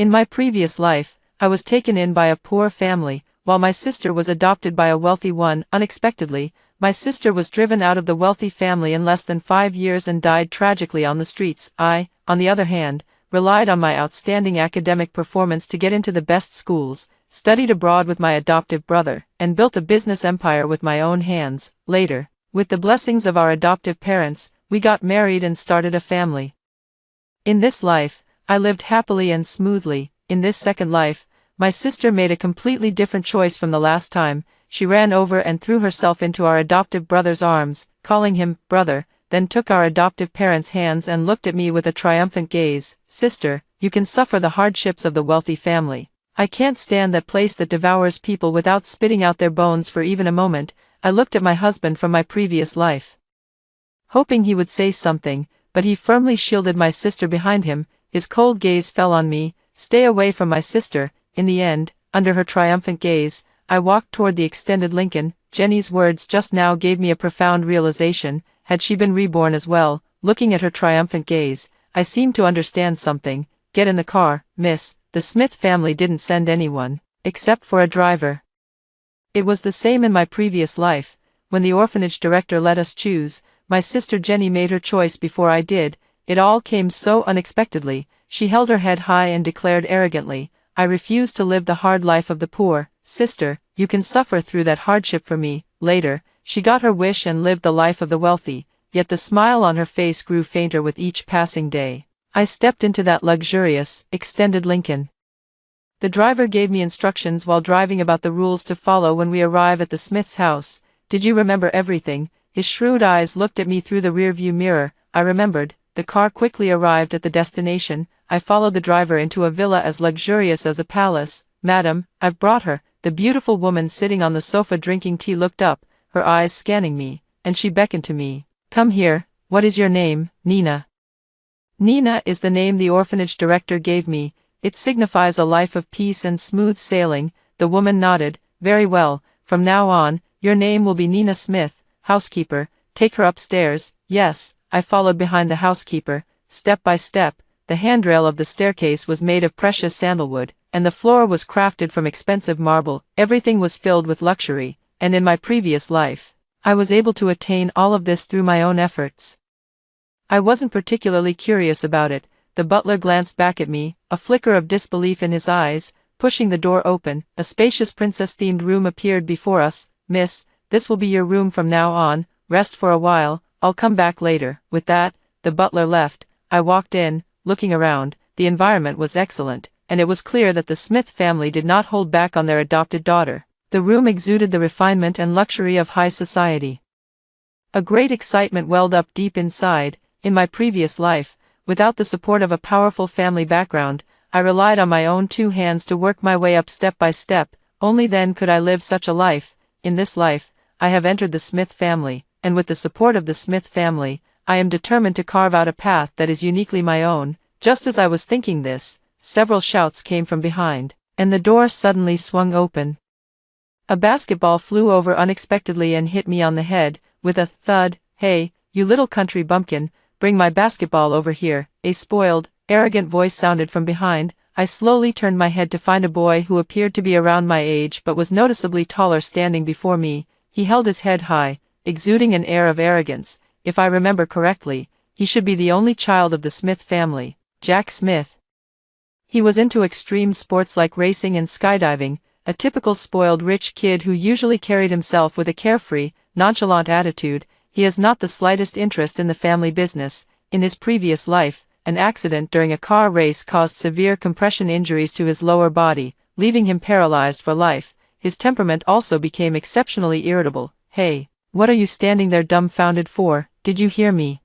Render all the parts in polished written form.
In my previous life, I was taken in by a poor family, while my sister was adopted by a wealthy one. Unexpectedly, my sister was driven out of the wealthy family in less than 5 years and died tragically on the streets. I, on the other hand, relied on my outstanding academic performance to get into the best schools, studied abroad with my adoptive brother, and built a business empire with my own hands. Later, with the blessings of our adoptive parents, we got married and started a family. In this life, I lived happily and smoothly. In this second life, my sister made a completely different choice from the last time. She ran over and threw herself into our adoptive brother's arms, calling him brother, then took our adoptive parents' hands and looked at me with a triumphant gaze. Sister, you can suffer the hardships of the wealthy family. I can't stand that place that devours people without spitting out their bones for even a moment. I looked at my husband from my previous life, hoping he would say something, but he firmly shielded my sister behind him. His cold gaze fell on me. Stay away from my sister. In the end, under her triumphant gaze, I walked toward the extended Lincoln. Jenny's words just now gave me a profound realization. Had she been reborn as well? Looking at her triumphant gaze, I seemed to understand something. Get in the car, miss. The Smith family didn't send anyone, except for a driver. It was the same in my previous life. When the orphanage director let us choose, my sister Jenny made her choice before I did. It all came so unexpectedly. She held her head high and declared arrogantly, I refuse to live the hard life of the poor. Sister, you can suffer through that hardship for me. Later, she got her wish and lived the life of the wealthy, yet the smile on her face grew fainter with each passing day. I stepped into that luxurious, extended Lincoln. The driver gave me instructions while driving about the rules to follow when we arrive at the Smith's house. Did you remember everything? His shrewd eyes looked at me through the rearview mirror. I remembered. The car quickly arrived at the destination. I followed the driver into a villa as luxurious as a palace. Madam, I've brought her. The beautiful woman sitting on the sofa drinking tea looked up, her eyes scanning me, and she beckoned to me. Come here. What is your name? Nina. Nina is the name the orphanage director gave me. It signifies a life of peace and smooth sailing. The woman nodded. Very well. From now on, your name will be Nina Smith. Housekeeper, take her upstairs. Yes. I followed behind the housekeeper, step by step. The handrail of the staircase was made of precious sandalwood, and the floor was crafted from expensive marble. Everything was filled with luxury, and in my previous life, I was able to attain all of this through my own efforts. I wasn't particularly curious about it. The butler glanced back at me, a flicker of disbelief in his eyes. Pushing the door open, a spacious princess-themed room appeared before us. Miss, this will be your room from now on. Rest for a while. I'll come back later. With that, the butler left. I walked in, looking around. The environment was excellent, and it was clear that the Smith family did not hold back on their adopted daughter. The room exuded the refinement and luxury of high society. A great excitement welled up deep inside. In my previous life, without the support of a powerful family background, I relied on my own 2 hands to work my way up step by step. Only then could I live such a life. In this life, I have entered the Smith family, and with the support of the Smith family, I am determined to carve out a path that is uniquely my own. Just as I was thinking this, several shouts came from behind, and the door suddenly swung open. A basketball flew over unexpectedly and hit me on the head, with a thud. Hey, you little country bumpkin, bring my basketball over here. A spoiled, arrogant voice sounded from behind. I slowly turned my head to find a boy who appeared to be around my age but was noticeably taller standing before me. He held his head high, exuding an air of arrogance. If I remember correctly, he should be the only child of the Smith family, Jack Smith. He was into extreme sports like racing and skydiving, a typical spoiled rich kid who usually carried himself with a carefree, nonchalant attitude. He has not the slightest interest in the family business. In his previous life, an accident during a car race caused severe compression injuries to his lower body, leaving him paralyzed for life. His temperament also became exceptionally irritable. Hey, what are you standing there dumbfounded for? Did you hear me?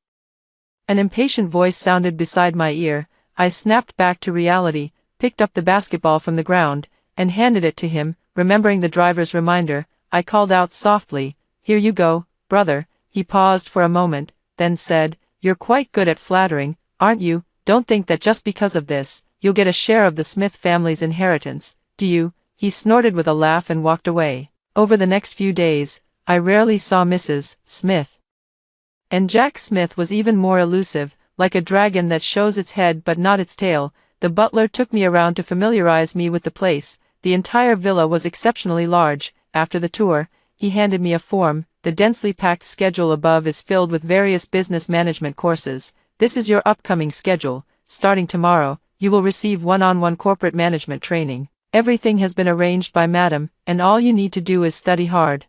An impatient voice sounded beside my ear. I snapped back to reality, picked up the basketball from the ground, and handed it to him. Remembering the driver's reminder, I called out softly, "Here you go, brother." He paused for a moment, then said, "You're quite good at flattering, aren't you? Don't think that just because of this, you'll get a share of the Smith family's inheritance, do you?" He snorted with a laugh and walked away. Over the next few days, I rarely saw Mrs. Smith. And Jack Smith was even more elusive, like a dragon that shows its head but not its tail. The The butler took me around to familiarize me with the place. The entire villa was exceptionally large. After the tour, he handed me a form. The densely packed schedule above is filled with various business management courses. This is your upcoming schedule. Starting tomorrow, you will receive one-on-one corporate management training. Everything has been arranged by Madam, and all you need to do is study hard.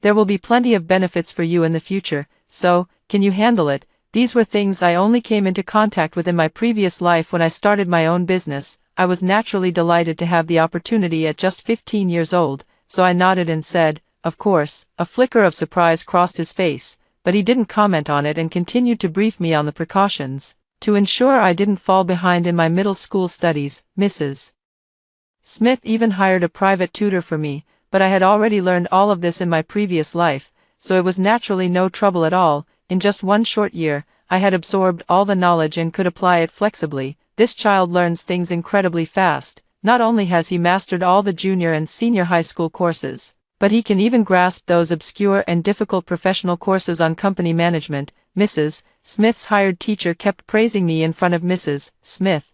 There will be plenty of benefits for you in the future, so, can you handle it? These were things I only came into contact with in my previous life when I started my own business. I was naturally delighted to have the opportunity at just 15 years old, so I nodded and said, of course. A flicker of surprise crossed his face, but he didn't comment on it and continued to brief me on the precautions. To ensure I didn't fall behind in my middle school studies, Mrs. Smith even hired a private tutor for me, but I had already learned all of this in my previous life, so it was naturally no trouble at all. In just one short year, I had absorbed all the knowledge and could apply it flexibly. This child learns things incredibly fast. Not only has he mastered all the junior and senior high school courses, but he can even grasp those obscure and difficult professional courses on company management. Mrs. Smith's hired teacher kept praising me in front of Mrs. Smith.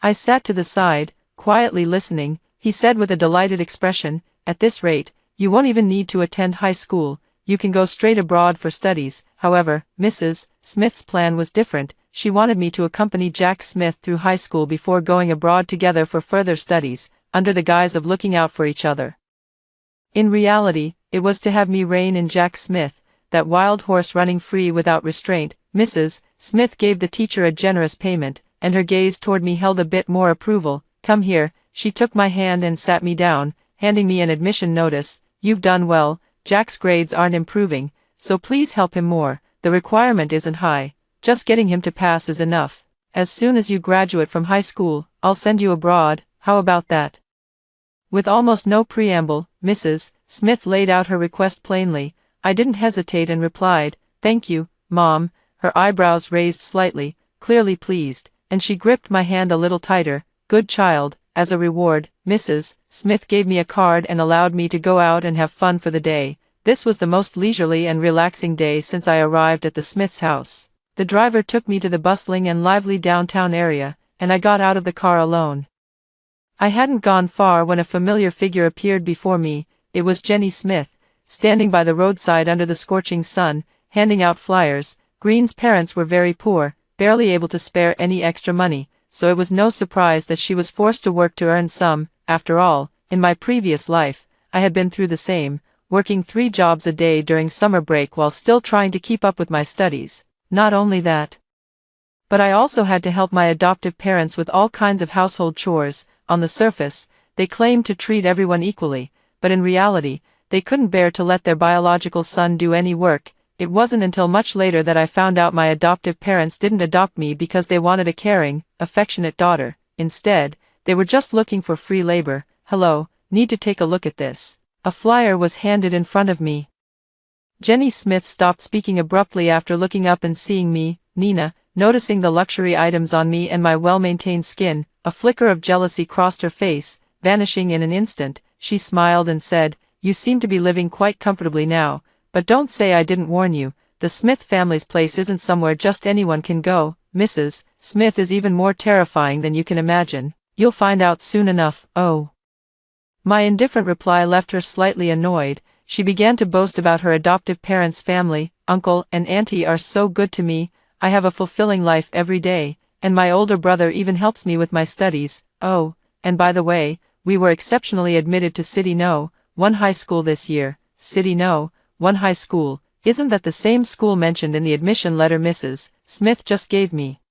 I sat to the side, quietly listening. He said with a delighted expression, at this rate, you won't even need to attend high school. You can go straight abroad for studies. However, Mrs. Smith's plan was different. She wanted me to accompany Jack Smith through high school before going abroad together for further studies, under the guise of looking out for each other. In reality, it was to have me rein in Jack Smith, that wild horse running free without restraint. Mrs. Smith gave the teacher a generous payment, and her gaze toward me held a bit more approval. Come here. She took my hand and sat me down, handing me an admission notice. You've done well. Jack's grades aren't improving, so please help him more. The requirement isn't high. Just getting him to pass is enough. As soon as you graduate from high school, I'll send you abroad. How about that? With almost no preamble, Mrs. Smith laid out her request plainly. I didn't hesitate and replied, thank you, Mom. Her eyebrows raised slightly, clearly pleased, and she gripped my hand a little tighter. Good child. As a reward, Mrs. Smith gave me a card and allowed me to go out and have fun for the day. This was the most leisurely and relaxing day since I arrived at the Smiths' house. The driver took me to the bustling and lively downtown area, and I got out of the car alone. I hadn't gone far when a familiar figure appeared before me. It was Jenny Smith, standing by the roadside under the scorching sun, handing out flyers. Green's parents were very poor, barely able to spare any extra money, so it was no surprise that she was forced to work to earn some. After all, in my previous life, I had been through the same, working 3 jobs a day during summer break while still trying to keep up with my studies. Not only that, but I also had to help my adoptive parents with all kinds of household chores. On the surface, they claimed to treat everyone equally, but in reality, they couldn't bear to let their biological son do any work. It wasn't until much later that I found out my adoptive parents didn't adopt me because they wanted a caring, affectionate daughter. Instead, they were just looking for free labor. Hello, need to take a look at this. A flyer was handed in front of me. Jenny Smith stopped speaking abruptly after looking up and seeing me. Nina, noticing the luxury items on me and my well-maintained skin, a flicker of jealousy crossed her face, vanishing in an instant. She smiled and said, you seem to be living quite comfortably now. But don't say I didn't warn you. The Smith family's place isn't somewhere just anyone can go. Mrs. Smith is even more terrifying than you can imagine. You'll find out soon enough. Oh. My indifferent reply left her slightly annoyed. She began to boast about her adoptive parents' family. Uncle and auntie are so good to me. I have a fulfilling life every day, and my older brother even helps me with my studies. Oh, and by the way, we were exceptionally admitted to City No. 1 high school this year. City No. 1 high school, isn't that the same school mentioned in the admission letter Mrs. Smith just gave me?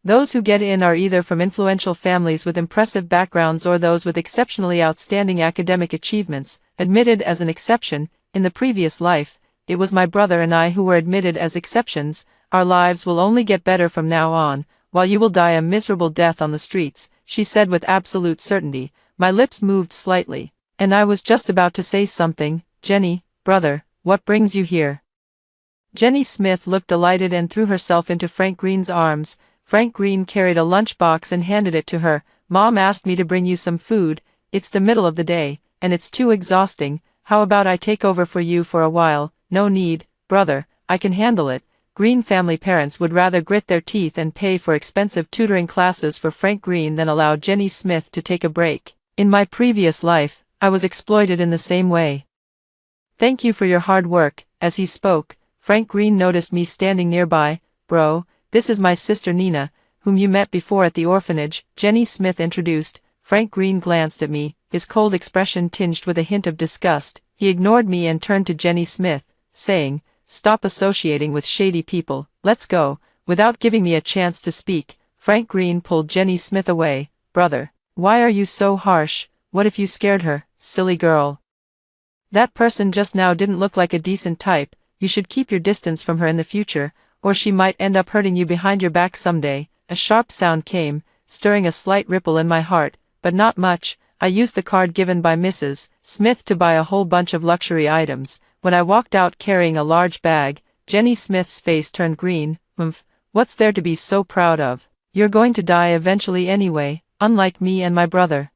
Those who get in are either from influential families with impressive backgrounds or those with exceptionally outstanding academic achievements. Admitted as an exception. In the previous life, it was my brother and I who were admitted as exceptions. Our lives will only get better from now on, while you will die a miserable death on the streets, she said with absolute certainty. My lips moved slightly, and I was just about to say something. Jenny, brother, what brings you here? Jenny Smith looked delighted and threw herself into Frank Green's arms. Frank Green carried a lunchbox and handed it to her. Mom asked me to bring you some food. It's the middle of the day, and it's too exhausting. How about I take over for you for a while? No need, brother, I can handle it. Green family parents would rather grit their teeth and pay for expensive tutoring classes for Frank Green than allow Jenny Smith to take a break. In my previous life, I was exploited in the same way. Thank you for your hard work. As he spoke, Frank Green noticed me standing nearby. Bro, this is my sister Nina, whom you met before at the orphanage, Jenny Smith introduced. Frank Green glanced at me, his cold expression tinged with a hint of disgust. He ignored me and turned to Jenny Smith, saying, "Stop associating with shady people, let's go." Without giving me a chance to speak, Frank Green pulled Jenny Smith away. "Brother, why are you so harsh? What if you scared her, silly girl? That person just now didn't look like a decent type. You should keep your distance from her in the future, or she might end up hurting you behind your back someday." A sharp sound came, stirring a slight ripple in my heart, but not much. I used the card given by Mrs. Smith to buy a whole bunch of luxury items. When I walked out carrying a large bag, Jenny Smith's face turned green. What's there to be so proud of? You're going to die eventually anyway, unlike me and my brother.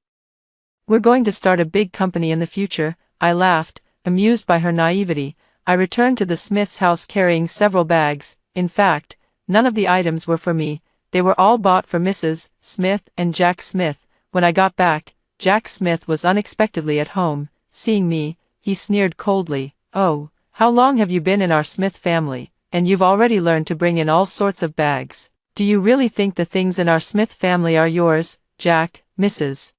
We're going to start a big company in the future." I laughed, amused by her naivety. I returned to the Smiths' house carrying several bags. In fact, none of the items were for me. They were all bought for Mrs. Smith and Jack Smith. When I got back, Jack Smith was unexpectedly at home. Seeing me, he sneered coldly. "Oh, how long have you been in our Smith family, and you've already learned to bring in all sorts of bags? Do you really think the things in our Smith family are yours, Jack?" Mrs.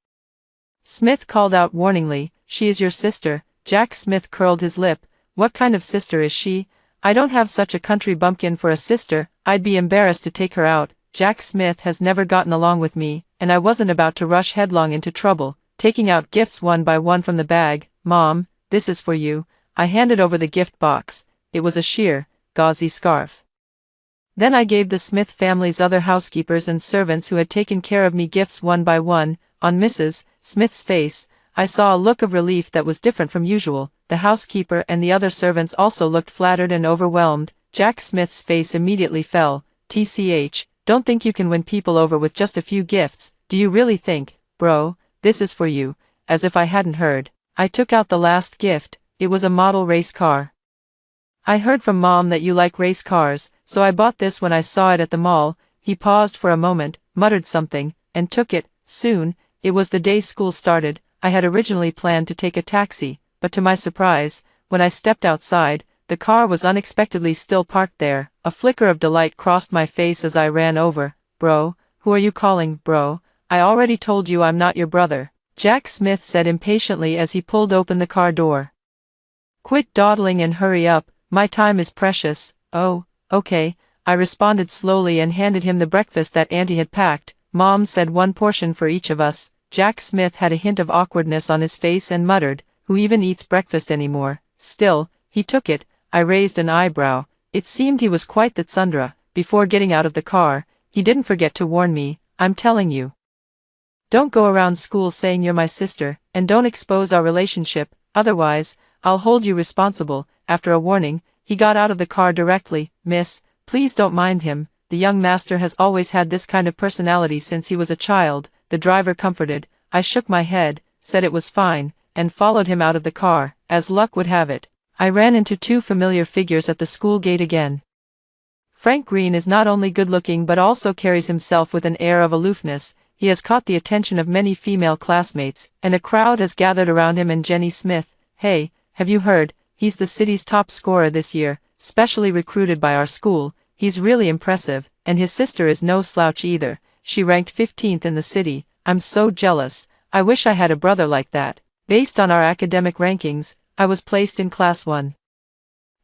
Smith called out warningly, "She is your sister." Jack Smith curled his lip. "What kind of sister is she? I don't have such a country bumpkin for a sister. I'd be embarrassed to take her out. Jack Smith has never gotten along with me, and I wasn't about to rush headlong into trouble." Taking out gifts one by one from the bag, "Mom, this is for you." I handed over the gift box. It was a sheer, gauzy scarf. Then I gave the Smith family's other housekeepers and servants who had taken care of me gifts one by one. On Mrs. Smith's face, I saw a look of relief that was different from usual. The housekeeper and the other servants also looked flattered and overwhelmed. Jack Smith's face immediately fell. "TCH, don't think you can win people over with just a few gifts. Do you really think, bro, this is for you?" As if I hadn't heard, I took out the last gift. It was a model race car. "I heard from Mom that you like race cars, so I bought this when I saw it at the mall." He paused for a moment, muttered something, and took it. Soon, it was the day school started. I had originally planned to take a taxi, but to my surprise, when I stepped outside, the car was unexpectedly still parked there. A flicker of delight crossed my face as I ran over. "Bro, who are you calling, bro? I already told you I'm not your brother," Jack Smith said impatiently as he pulled open the car door. "Quit dawdling and hurry up, my time is precious." "Oh, okay," I responded slowly and handed him the breakfast that Auntie had packed. "Mom said one portion for each of us." Jack Smith had a hint of awkwardness on his face and muttered, "Who even eats breakfast anymore?" Still, he took it. I raised an eyebrow. It seemed he was quite the tsundere. Before getting out of the car, he didn't forget to warn me, "I'm telling you, don't go around school saying you're my sister, and don't expose our relationship, otherwise, I'll hold you responsible." After a warning, he got out of the car directly. "Miss, please don't mind him. The young master has always had this kind of personality since he was a child," the driver comforted. I shook my head, said it was fine, and followed him out of the car. As luck would have it, I ran into two familiar figures at the school gate again. Frank Green is not only good-looking but also carries himself with an air of aloofness. He has caught the attention of many female classmates, and a crowd has gathered around him and Jenny Smith. "Hey, have you heard? He's the city's top scorer this year, specially recruited by our school. He's really impressive, and his sister is no slouch either. She ranked 15th in the city. I'm so jealous. I wish I had a brother like that." Based on our academic rankings, I was placed in Class 1.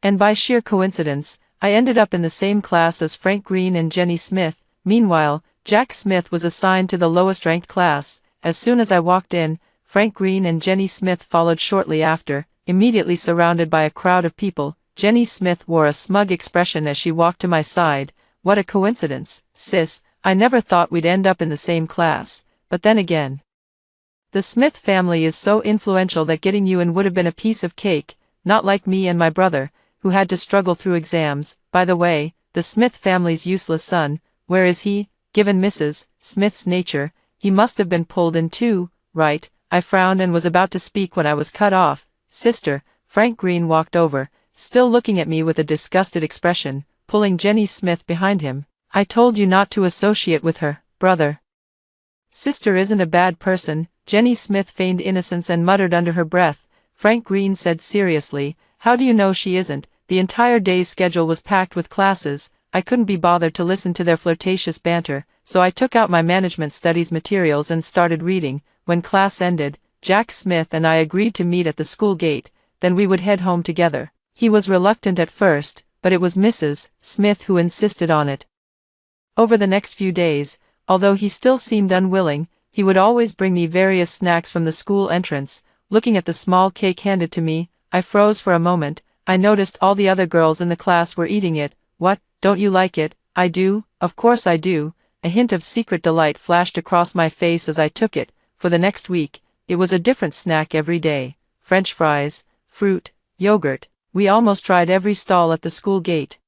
And by sheer coincidence, I ended up in the same class as Frank Green and Jenny Smith. Meanwhile, Jack Smith was assigned to the lowest-ranked class. As soon as I walked in, Frank Green and Jenny Smith followed shortly after, immediately surrounded by a crowd of people. Jenny Smith wore a smug expression as she walked to my side. "What a coincidence, sis. I never thought we'd end up in the same class. But then again, the Smith family is so influential that getting you in would have been a piece of cake, not like me and my brother, who had to struggle through exams. By the way, the Smith family's useless son, where is he? Given Mrs. Smith's nature, he must have been pulled in too, right?" I frowned and was about to speak when I was cut off. "Sister," Frank Green walked over, still looking at me with a disgusted expression. pulling Jenny Smith behind him. "I told you not to associate with her, brother." "Sister isn't a bad person," Jenny Smith feigned innocence and muttered under her breath. Frank Green said seriously, "How do you know she isn't? The entire day's schedule was packed with classes. I couldn't be bothered to listen to their flirtatious banter, so I took out my management studies materials and started reading. When class ended, Jack Smith and I agreed to meet at the school gate, then we would head home together. He was reluctant at first, but it was Mrs. Smith who insisted on it. Over the next few days, although he still seemed unwilling, he would always bring me various snacks from the school entrance. Looking at the small cake handed to me, I froze for a moment. I noticed all the other girls in the class were eating it. "What, don't you like it?" "I do, of course I do." A hint of secret delight flashed across my face as I took it. For the next week, it was a different snack every day. French fries, fruit, yogurt. We almost tried every stall at the school gate.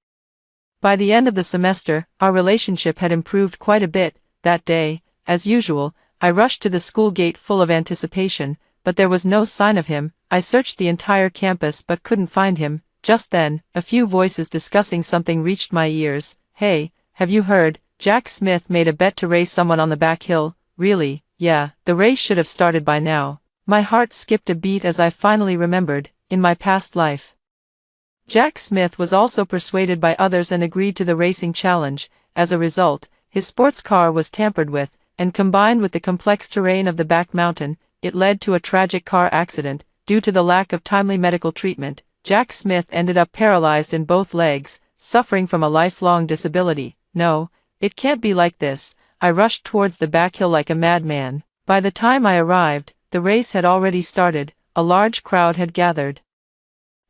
By the end of the semester, our relationship had improved quite a bit. That day, as usual, I rushed to the school gate full of anticipation, but there was no sign of him. I searched the entire campus but couldn't find him. Just then, a few voices discussing something reached my ears. "Hey, have you heard? Jack Smith made a bet to race someone on the back hill." "Really?" "Yeah, the race should have started by now." My heart skipped a beat as I finally remembered, in my past life, Jack Smith was also persuaded by others and agreed to the racing challenge. As a result, his sports car was tampered with, and combined with the complex terrain of the back mountain, it led to a tragic car accident. Due to the lack of timely medical treatment, Jack Smith ended up paralyzed in both legs, suffering from a lifelong disability. "No, it can't be like this." I rushed towards the back hill like a madman. By the time I arrived, the race had already started. A large crowd had gathered,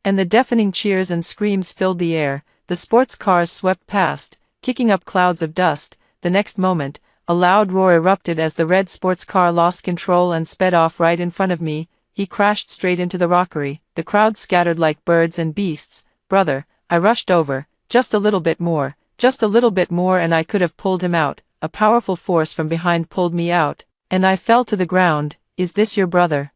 and the deafening cheers and screams filled the air. The sports cars swept past, kicking up clouds of dust. The next moment, a loud roar erupted as the red sports car lost control and sped off right in front of me. He crashed straight into the rockery. The crowd scattered like birds and beasts. "Brother," I rushed over. Just a little bit more, and I could have pulled him out. A powerful force from behind pulled me out, and I fell to the ground. "Is this your brother?"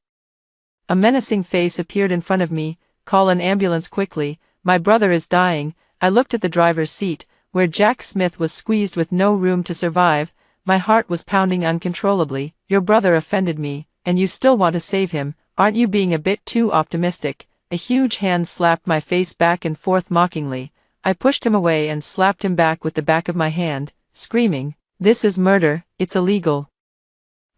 A menacing face appeared in front of me. "Call an ambulance quickly. My brother is dying." I looked at the driver's seat, where Jack Smith was squeezed with no room to survive. My heart was pounding uncontrollably. "Your brother offended me, and you still want to save him. Aren't you being a bit too optimistic?" A huge hand slapped my face back and forth mockingly. I pushed him away and slapped him back with the back of my hand, screaming, "This is murder, it's illegal.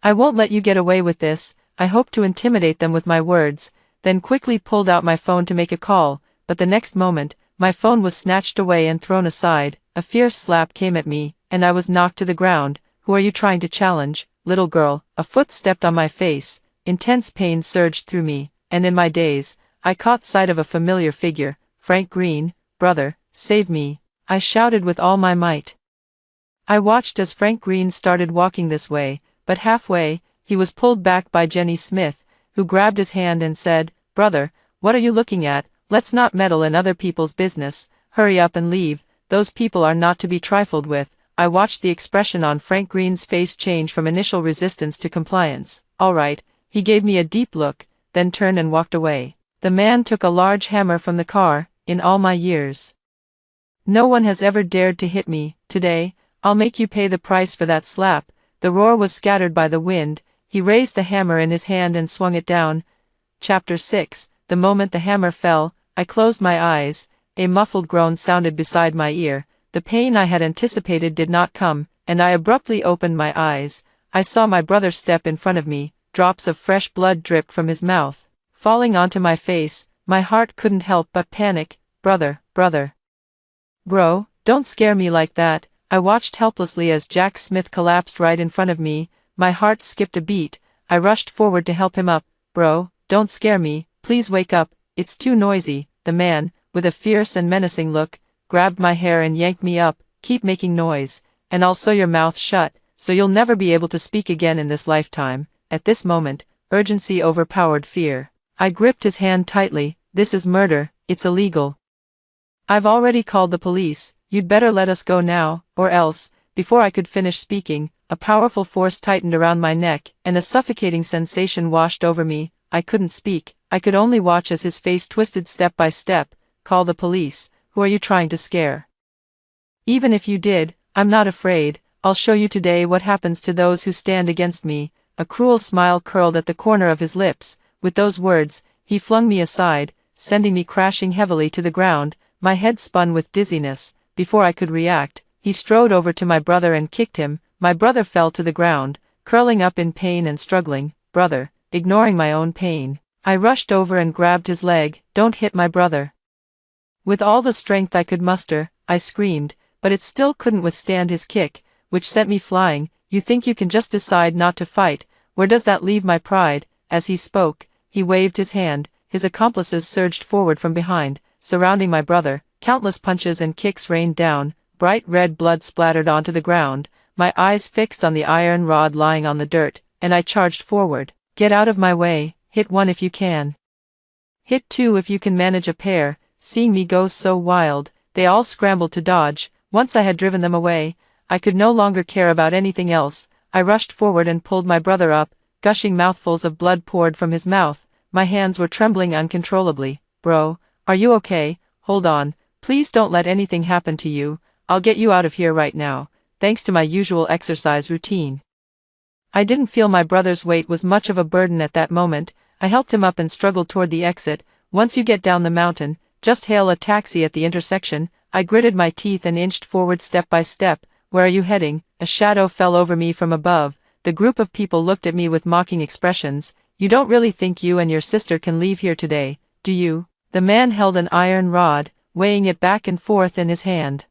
I won't let you get away with this." I hoped to intimidate them with my words, then quickly pulled out my phone to make a call, but the next moment, my phone was snatched away and thrown aside. A fierce slap came at me, and I was knocked to the ground. "Who are you trying to challenge, little girl?" A foot stepped on my face. Intense pain surged through me, and in my daze, I caught sight of a familiar figure. "Frank Green, brother, save me," I shouted with all my might. I watched as Frank Green started walking this way, but halfway, he was pulled back by Jenny Smith, who grabbed his hand and said, "Brother, what are you looking at? Let's not meddle in other people's business. Hurry up and leave. Those people are not to be trifled with." I watched the expression on Frank Green's face change from initial resistance to compliance. "All right," he gave me a deep look, then turned and walked away. The man took a large hammer from the car. "In all my years, no one has ever dared to hit me. Today, I'll make you pay the price for that slap." The roar was scattered by the wind. He raised the hammer in his hand and swung it down. Chapter 6. The moment the hammer fell, I closed my eyes. A muffled groan sounded beside my ear. The pain I had anticipated did not come, and I abruptly opened my eyes. I saw my brother step in front of me. Drops of fresh blood dripped from his mouth, falling onto my face. My heart couldn't help but panic. "Brother, brother. Bro, don't scare me like that." I watched helplessly as Jack Smith collapsed right in front of me. My heart skipped a beat. I rushed forward to help him up. "Bro, don't scare me, please wake up, it's too noisy." The man, with a fierce and menacing look, grabbed my hair and yanked me up. "Keep making noise, and I'll sew your mouth shut, so you'll never be able to speak again in this lifetime." At this moment, urgency overpowered fear. I gripped his hand tightly. "This is murder, it's illegal. I've already called the police. You'd better let us go now, or else." Before I could finish speaking, a powerful force tightened around my neck, and a suffocating sensation washed over me. I couldn't speak. I could only watch as his face twisted step by step. "Call the police. Who are you trying to scare?" Even if you did, I'm not afraid. I'll show you today what happens to those who stand against me." A cruel smile curled at the corner of his lips. With those words, he flung me aside, sending me crashing heavily to the ground. My head spun with dizziness. Before I could react, he strode over to my brother and kicked him. My brother fell to the ground, curling up in pain and struggling. "Brother," ignoring my own pain, I rushed over and grabbed his leg. "Don't hit my brother." With all the strength I could muster, I screamed, but it still couldn't withstand his kick, which sent me flying. "You think you can just decide not to fight? Where does that leave my pride?" As he spoke, he waved his hand. His accomplices surged forward from behind, surrounding my brother. Countless punches and kicks rained down. Bright red blood splattered onto the ground, my eyes fixed on the iron rod lying on the dirt, and I charged forward. "Get out of my way, hit one if you can. Hit two if you can manage a pair." Seeing me go so wild, they all scrambled to dodge. Once I had driven them away, I could no longer care about anything else. I rushed forward and pulled my brother up. Gushing mouthfuls of blood poured from his mouth. My hands were trembling uncontrollably. "Bro, are you okay? Hold on. Please don't let anything happen to you. I'll get you out of here right now." Thanks to my usual exercise routine, I didn't feel my brother's weight was much of a burden at that moment. I helped him up and struggled toward the exit. "Once you get down the mountain, just hail a taxi at the intersection." I gritted my teeth and inched forward step by step. "Where are you heading?" A shadow fell over me from above. The group of people looked at me with mocking expressions. "You don't really think you and your sister can leave here today, do you?" The man held an iron rod, weighing it back and forth in his hand.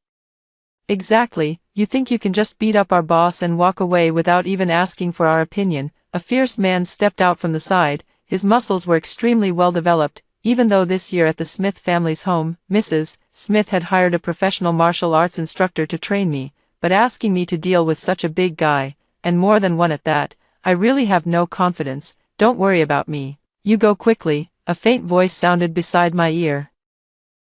"Exactly. You think you can just beat up our boss and walk away without even asking for our opinion?" A fierce man stepped out from the side. His muscles were extremely well developed. Even though this year at the Smith family's home, Mrs. Smith had hired a professional martial arts instructor to train me, but asking me to deal with such a big guy, and more than one at that, I really have no confidence. "Don't worry about me. You go quickly," a faint voice sounded beside my ear.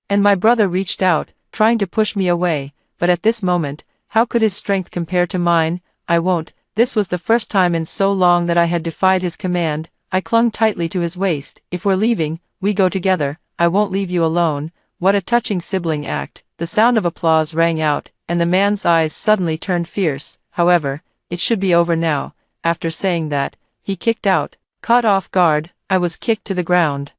And my brother reached out, trying to push me away, but at this moment, how could his strength compare to mine? "I won't." This was the first time in so long that I had defied his command. I clung tightly to his waist. "If we're leaving, we go together. I won't leave you alone." What a touching sibling act. The sound of applause rang out, and the man's eyes suddenly turned fierce. However, it should be over now. After saying that, he kicked out. Caught off guard, I was kicked to the ground.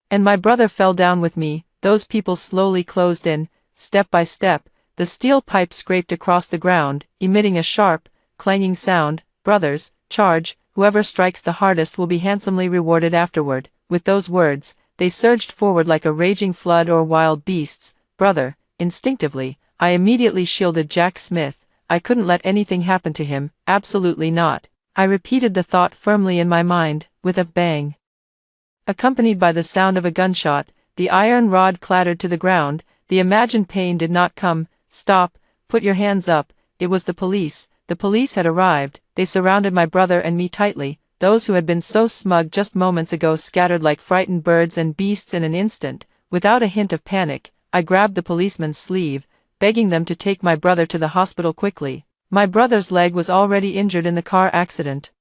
And my brother fell down with me. Those people slowly closed in, step by step. The steel pipe scraped across the ground, emitting a sharp, clanging sound. "Brothers, charge. Whoever strikes the hardest will be handsomely rewarded afterward." With those words, they surged forward like a raging flood or wild beasts. "Brother," instinctively, I immediately shielded Jack Smith. I couldn't let anything happen to him, absolutely not. I repeated the thought firmly in my mind. With a bang, accompanied by the sound of a gunshot, the iron rod clattered to the ground. The imagined pain did not come. "Stop, put your hands up." It was the police. The police had arrived. They surrounded my brother and me tightly. Those who had been so smug just moments ago scattered like frightened birds and beasts in an instant. Without a hint of panic, I grabbed the policeman's sleeve, begging them to take my brother to the hospital quickly. My brother's leg was already injured in the car accident,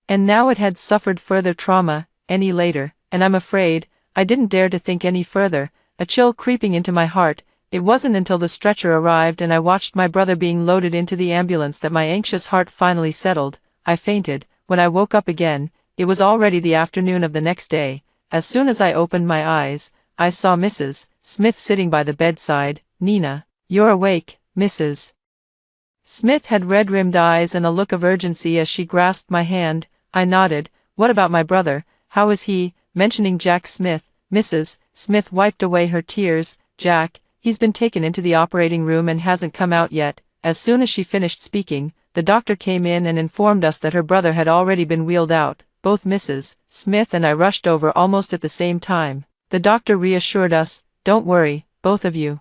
and now it had suffered further trauma. Any later, and I'm afraid, I didn't dare to think any further, a chill creeping into my heart. It wasn't until the stretcher arrived and I watched my brother being loaded into the ambulance that my anxious heart finally settled. I fainted. When I woke up again, it was already the afternoon of the next day. As soon as I opened my eyes, I saw Mrs. Smith sitting by the bedside. "Nina, you're awake." Mrs. Smith had red-rimmed eyes and a look of urgency as she grasped my hand. I nodded. "What about my brother? How is he?" Mentioning Jack Smith, Mrs. Smith wiped away her tears. "Jack, he's been taken into the operating room and hasn't come out yet." As soon as she finished speaking, the doctor came in and informed us that her brother had already been wheeled out. Both Mrs. Smith and I rushed over almost at the same time. The doctor reassured us, "Don't worry, both of you.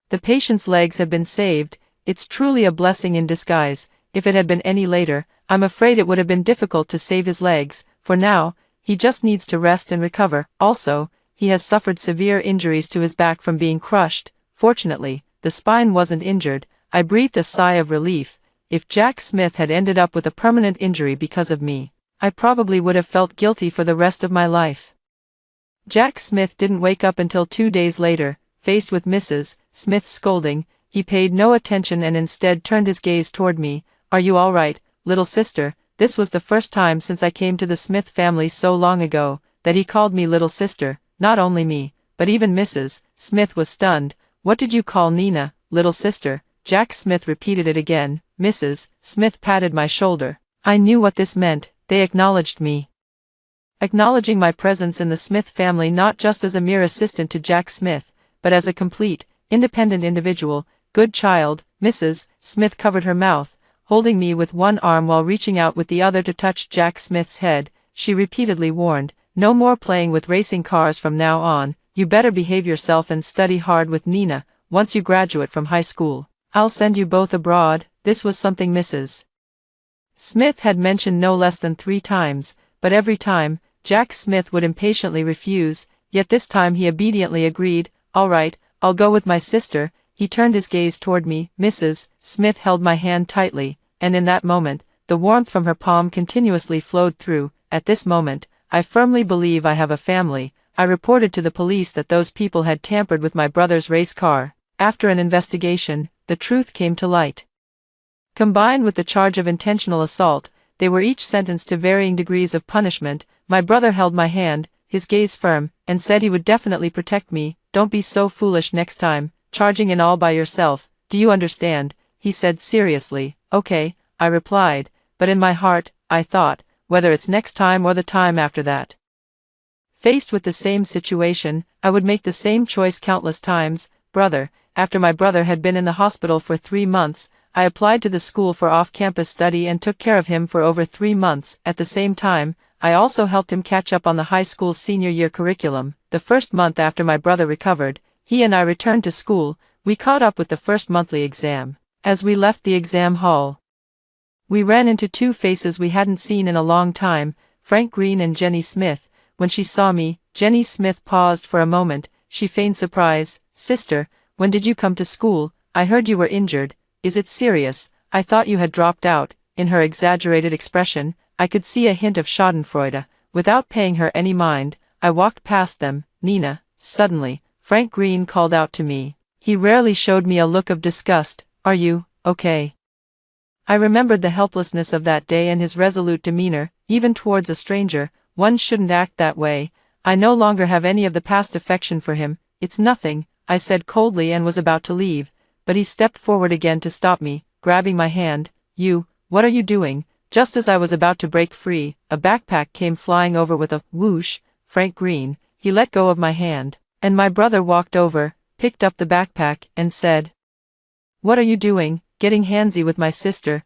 The patient's legs have been saved. It's truly a blessing in disguise. If it had been any later, I'm afraid it would have been difficult to save his legs. For now, he just needs to rest and recover. Also, he has suffered severe injuries to his back from being crushed. Fortunately, the spine wasn't injured." I breathed a sigh of relief. If Jack Smith had ended up with a permanent injury because of me, I probably would have felt guilty for the rest of my life. Jack Smith didn't wake up until 2 days later. Faced with Mrs. Smith's scolding, he paid no attention and instead turned his gaze toward me. "Are you all right, little sister?" This was the first time since I came to the Smith family so long ago, that he called me little sister. Not only me, but even Mrs. Smith was stunned. "What did you call Nina, little sister?" Jack Smith repeated it again. Mrs. Smith patted my shoulder. I knew what this meant. They acknowledged me. Acknowledging my presence in the Smith family not just as a mere assistant to Jack Smith, but as a complete, independent individual. "Good child." Mrs. Smith covered her mouth, holding me with one arm while reaching out with the other to touch Jack Smith's head. She repeatedly warned, "No more playing with racing cars from now on. You better behave yourself and study hard with Nina. Once you graduate from high school, I'll send you both abroad." This was something Mrs. Smith had mentioned no less than 3 times, but every time, Jack Smith would impatiently refuse, yet this time he obediently agreed. "All right, I'll go with my sister." He turned his gaze toward me. Mrs. Smith held my hand tightly, and in that moment, the warmth from her palm continuously flowed through. "At this moment, I firmly believe I have a family." I reported to the police that those people had tampered with my brother's race car. After an investigation, the truth came to light. Combined with the charge of intentional assault, they were each sentenced to varying degrees of punishment. My brother held my hand, his gaze firm, and said he would definitely protect me. "Don't be so foolish next time, charging in all by yourself. Do you understand?" he said seriously. "Okay," I replied, but in my heart, I thought, whether it's next time or the time after that. Faced with the same situation, I would make the same choice countless times. Brother. After my brother had been in the hospital for 3 months, I applied to the school for off-campus study and took care of him for over 3 months. At the same time, I also helped him catch up on the high school senior year curriculum. The first month after my brother recovered, he and I returned to school. We caught up with the first monthly exam. As we left the exam hall, we ran into 2 faces we hadn't seen in a long time, Frank Green and Jenny Smith. When she saw me, Jenny Smith paused for a moment. She feigned surprise. "Sister, when did you come to school? I heard you were injured. Is it serious? I thought you had dropped out." In her exaggerated expression, I could see a hint of schadenfreude. Without paying her any mind, I walked past them. "Nina." Suddenly, Frank Green called out to me. He rarely showed me a look of disgust. "Are you okay?" I remembered the helplessness of that day and his resolute demeanor, even towards a stranger. One shouldn't act that way. I no longer have any of the past affection for him. "It's nothing," I said coldly and was about to leave, but he stepped forward again to stop me, grabbing my hand. What are you doing?" Just as I was about to break free, a backpack came flying over with a whoosh. "Frank Green." He let go of my hand, and my brother walked over, picked up the backpack, and said, "What are you doing, getting handsy with my sister?"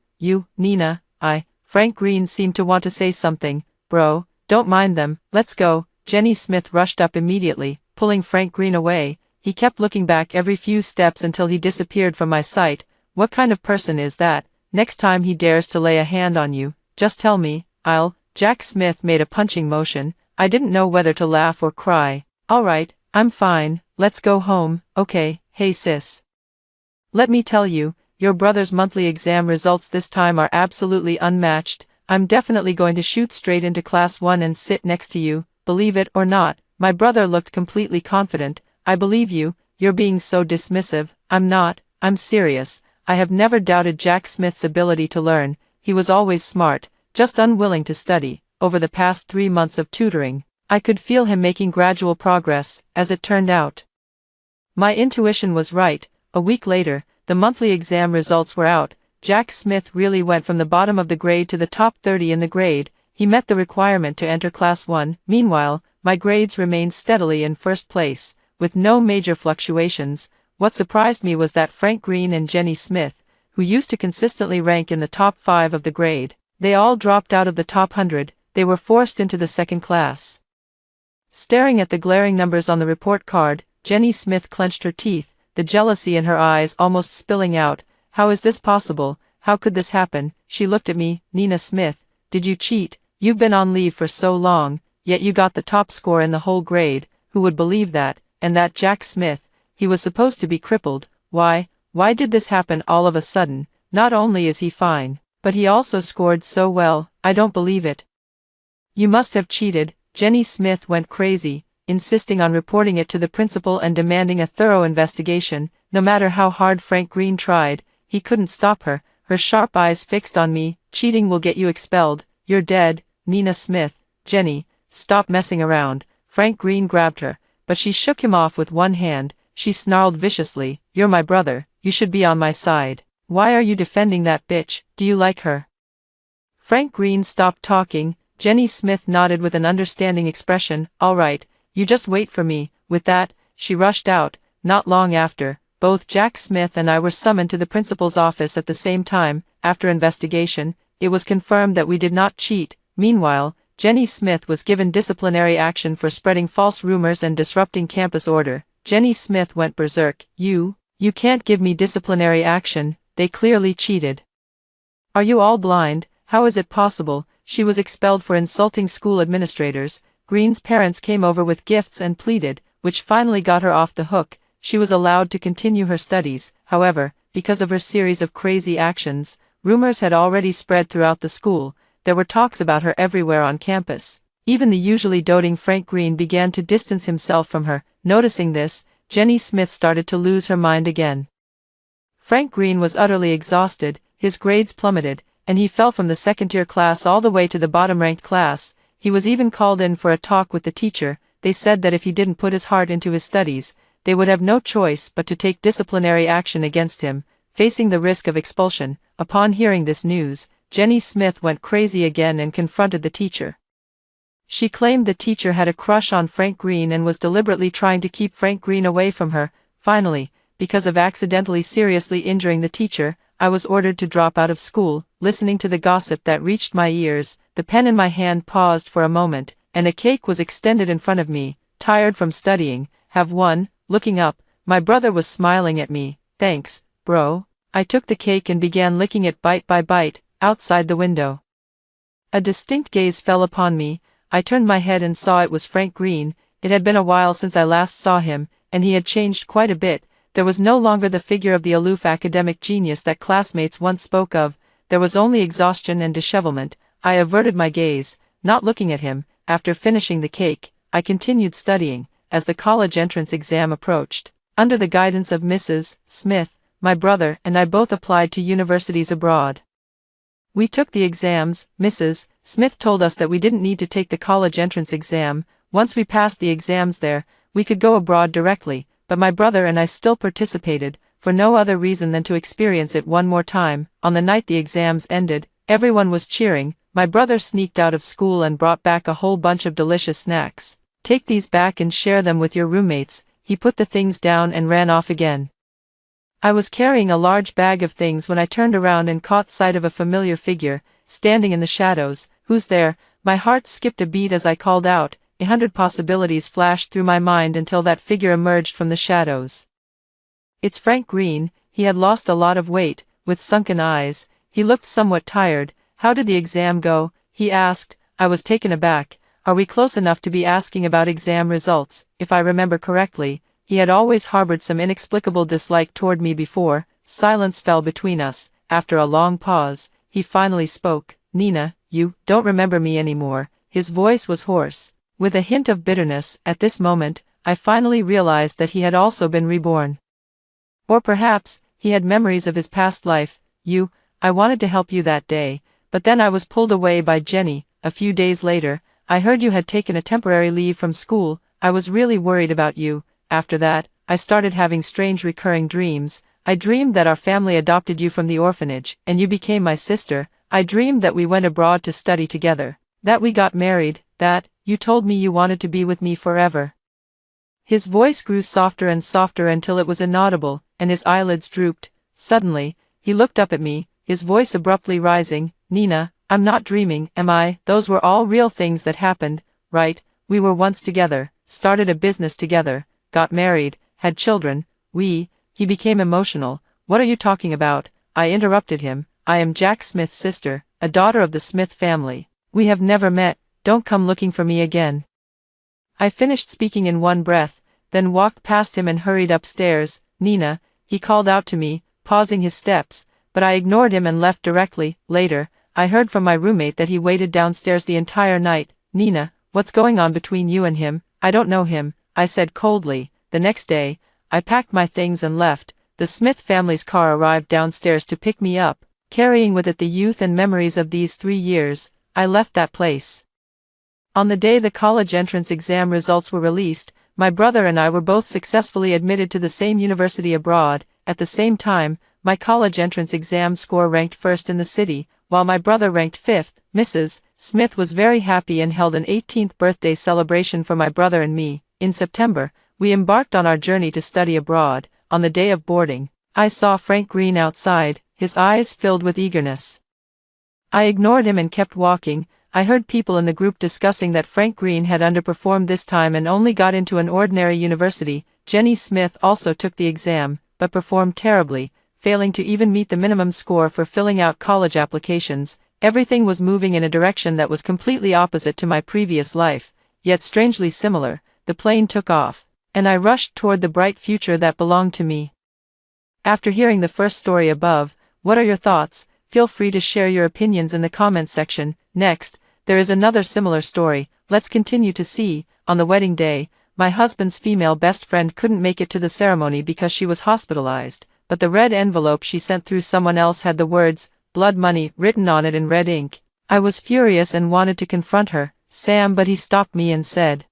"Nina." Frank Green seemed to want to say something. "Bro, don't mind them, let's go." Jenny Smith rushed up immediately, pulling Frank Green away. He kept looking back every few steps until he disappeared from my sight. "What kind of person is that? Next time he dares to lay a hand on you, just tell me, I'll—" Jack Smith made a punching motion. I didn't know whether to laugh or cry. "All right, I'm fine, let's go home." "Okay." "Hey sis. Let me tell you, your brother's monthly exam results this time are absolutely unmatched. I'm definitely going to shoot straight into class 1 and sit next to you, believe it or not." My brother looked completely confident. "I believe you, you're being so dismissive." "I'm not, I'm serious." I have never doubted Jack Smith's ability to learn. He was always smart, just unwilling to study. Over the past 3 months of tutoring, I could feel him making gradual progress. As it turned out, my intuition was right. A week later, the monthly exam results were out. Jack Smith really went from the bottom of the grade to the top 30 in the grade. He met the requirement to enter class 1. Meanwhile, my grades remained steadily in first place, with no major fluctuations. What surprised me was that Frank Green and Jenny Smith, who used to consistently rank in the top 5 of the grade, they all dropped out of the top 100. They were forced into the second class. Staring at the glaring numbers on the report card, Jenny Smith clenched her teeth, the jealousy in her eyes almost spilling out. "How is this possible? How could this happen?" She looked at me. "Nina Smith, did you cheat? You've been on leave for so long, yet you got the top score in the whole grade. Who would believe that? And that Jack Smith, he was supposed to be crippled. Why did this happen all of a sudden? Not only is he fine, but he also scored so well. I don't believe it. You must have cheated." Jenny Smith went crazy. insisting on reporting it to the principal and demanding a thorough investigation. No matter how hard Frank Green tried, he couldn't stop her, her sharp eyes fixed on me. Cheating will get you expelled, you're dead, Nina Smith. Jenny, stop messing around. Frank Green grabbed her, but she shook him off with one hand. She snarled viciously, you're my brother, you should be on my side. Why are you defending that bitch? Do you like her? Frank Green stopped talking. Jenny Smith nodded with an understanding expression. All right, you just wait for me. With that, she rushed out. Not long after, both Jack Smith and I were summoned to the principal's office at the same time. After investigation, it was confirmed that we did not cheat. Meanwhile, Jenny Smith was given disciplinary action for spreading false rumors and disrupting campus order. Jenny Smith went berserk. You can't give me disciplinary action, they clearly cheated. Are you all blind? How is it possible? She was expelled for insulting school administrators. Green's parents came over with gifts and pleaded, which finally got her off the hook. She was allowed to continue her studies. However, because of her series of crazy actions, rumors had already spread throughout the school. There were talks about her everywhere on campus. Even the usually doting Frank Green began to distance himself from her. Noticing this, Jenny Smith started to lose her mind again. Frank Green was utterly exhausted, his grades plummeted, and he fell from the second-tier class all the way to the bottom-ranked class. He was even called in for a talk with the teacher. They said that if he didn't put his heart into his studies, they would have no choice but to take disciplinary action against him, facing the risk of expulsion. Upon hearing this news, Jenny Smith went crazy again and confronted the teacher. She claimed the teacher had a crush on Frank Green and was deliberately trying to keep Frank Green away from her. Finally, because of accidentally seriously injuring the teacher, I was ordered to drop out of school. Listening to the gossip that reached my ears, the pen in my hand paused for a moment, and a cake was extended in front of me. Tired from studying, have one. Looking up, my brother was smiling at me. Thanks, bro. I took the cake and began licking it bite by bite. Outside the window, a distinct gaze fell upon me. I turned my head and saw it was Frank Green. It had been a while since I last saw him, and he had changed quite a bit. There was no longer the figure of the aloof academic genius that classmates once spoke of. There was only exhaustion and dishevelment. I averted my gaze, not looking at him. After finishing the cake, I continued studying. As the college entrance exam approached, under the guidance of Mrs. Smith, my brother and I both applied to universities abroad. We took the exams. Mrs. Smith told us that we didn't need to take the college entrance exam. Once we passed the exams there, we could go abroad directly, but my brother and I still participated, for no other reason than to experience it one more time. On the night the exams ended, everyone was cheering. My brother sneaked out of school and brought back a whole bunch of delicious snacks. Take these back and share them with your roommates. He put the things down and ran off again. I was carrying a large bag of things when I turned around and caught sight of a familiar figure, standing in the shadows. Who's there? My heart skipped a beat as I called out. 100 possibilities flashed through my mind until that figure emerged from the shadows. It's Frank Green. He had lost a lot of weight. With sunken eyes, he looked somewhat tired. How did the exam go? He asked. I was taken aback. Are we close enough to be asking about exam results? If I remember correctly, he had always harbored some inexplicable dislike toward me before. Silence fell between us. After a long pause, he finally spoke. Nina, you don't remember me anymore. His voice was hoarse, with a hint of bitterness. At this moment, I finally realized that he had also been reborn. Or perhaps, he had memories of his past life. I wanted to help you that day, but then I was pulled away by Jenny. A few days later, I heard you had taken a temporary leave from school. I was really worried about you. After that, I started having strange recurring dreams. I dreamed that our family adopted you from the orphanage, and you became my sister. I dreamed that we went abroad to study together, that we got married, that you told me you wanted to be with me forever. His voice grew softer and softer until it was inaudible, and his eyelids drooped. Suddenly, he looked up at me, his voice abruptly rising. Nina, I'm not dreaming, am I? Those were all real things that happened, right? We were once together, started a business together, got married, had children. He became emotional. What are you talking about? I interrupted him. I am Jack Smith's sister, a daughter of the Smith family. We have never met. Don't come looking for me again. I finished speaking in one breath, then walked past him and hurried upstairs. Nina, he called out to me, pausing his steps, but I ignored him and left directly. Later, I heard from my roommate that he waited downstairs the entire night. Nina, what's going on between you and him? I don't know him, I said coldly. The next day, I packed my things and left. The Smith family's car arrived downstairs to pick me up, carrying with it the youth and memories of these 3 years. I left that place. On the day the college entrance exam results were released, my brother and I were both successfully admitted to the same university abroad. At the same time, my college entrance exam score ranked first in the city, while my brother ranked fifth. Mrs. Smith was very happy and held an 18th birthday celebration for my brother and me. In September, we embarked on our journey to study abroad. On the day of boarding, I saw Frank Green outside, his eyes filled with eagerness. I ignored him and kept walking. I heard people in the group discussing that Frank Green had underperformed this time and only got into an ordinary university. Jenny Smith also took the exam, but performed terribly, failing to even meet the minimum score for filling out college applications. Everything was moving in a direction that was completely opposite to my previous life, yet strangely similar. The plane took off, and I rushed toward the bright future that belonged to me. After hearing the first story above, what are your thoughts? Feel free to share your opinions in the comments section. Next, there is another similar story. Let's continue to see. On the wedding day, my husband's female best friend couldn't make it to the ceremony because she was hospitalized, but the red envelope she sent through someone else had the words, "Blood Money," written on it in red ink. I was furious and wanted to confront her, Sam, but he stopped me and said,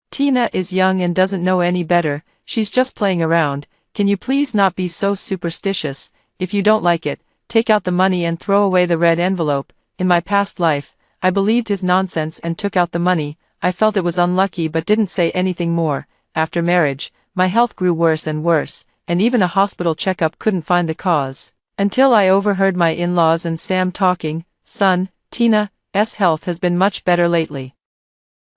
"Tina is young and doesn't know any better, she's just playing around. Can you please not be so superstitious? If you don't like it, take out the money and throw away the red envelope." In my past life, I believed his nonsense and took out the money. I felt it was unlucky but didn't say anything more. After marriage, my health grew worse and worse, and even a hospital checkup couldn't find the cause. Until I overheard my in-laws and Sam talking. "Son, Tina's health has been much better lately.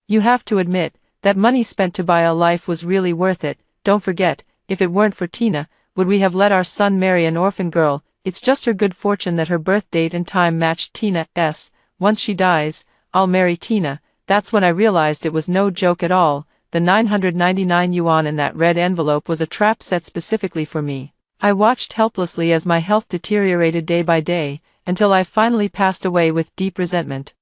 You have to admit, that money spent to buy a life was really worth it. Don't forget, if it weren't for Tina, would we have let our son marry an orphan girl? It's just her good fortune that her birth date and time matched Tina's. Once she dies, I'll marry Tina." That's when I realized it was no joke at all. The 999 yuan in that red envelope was a trap set specifically for me. I watched helplessly as my health deteriorated day by day, until I finally passed away with deep resentment.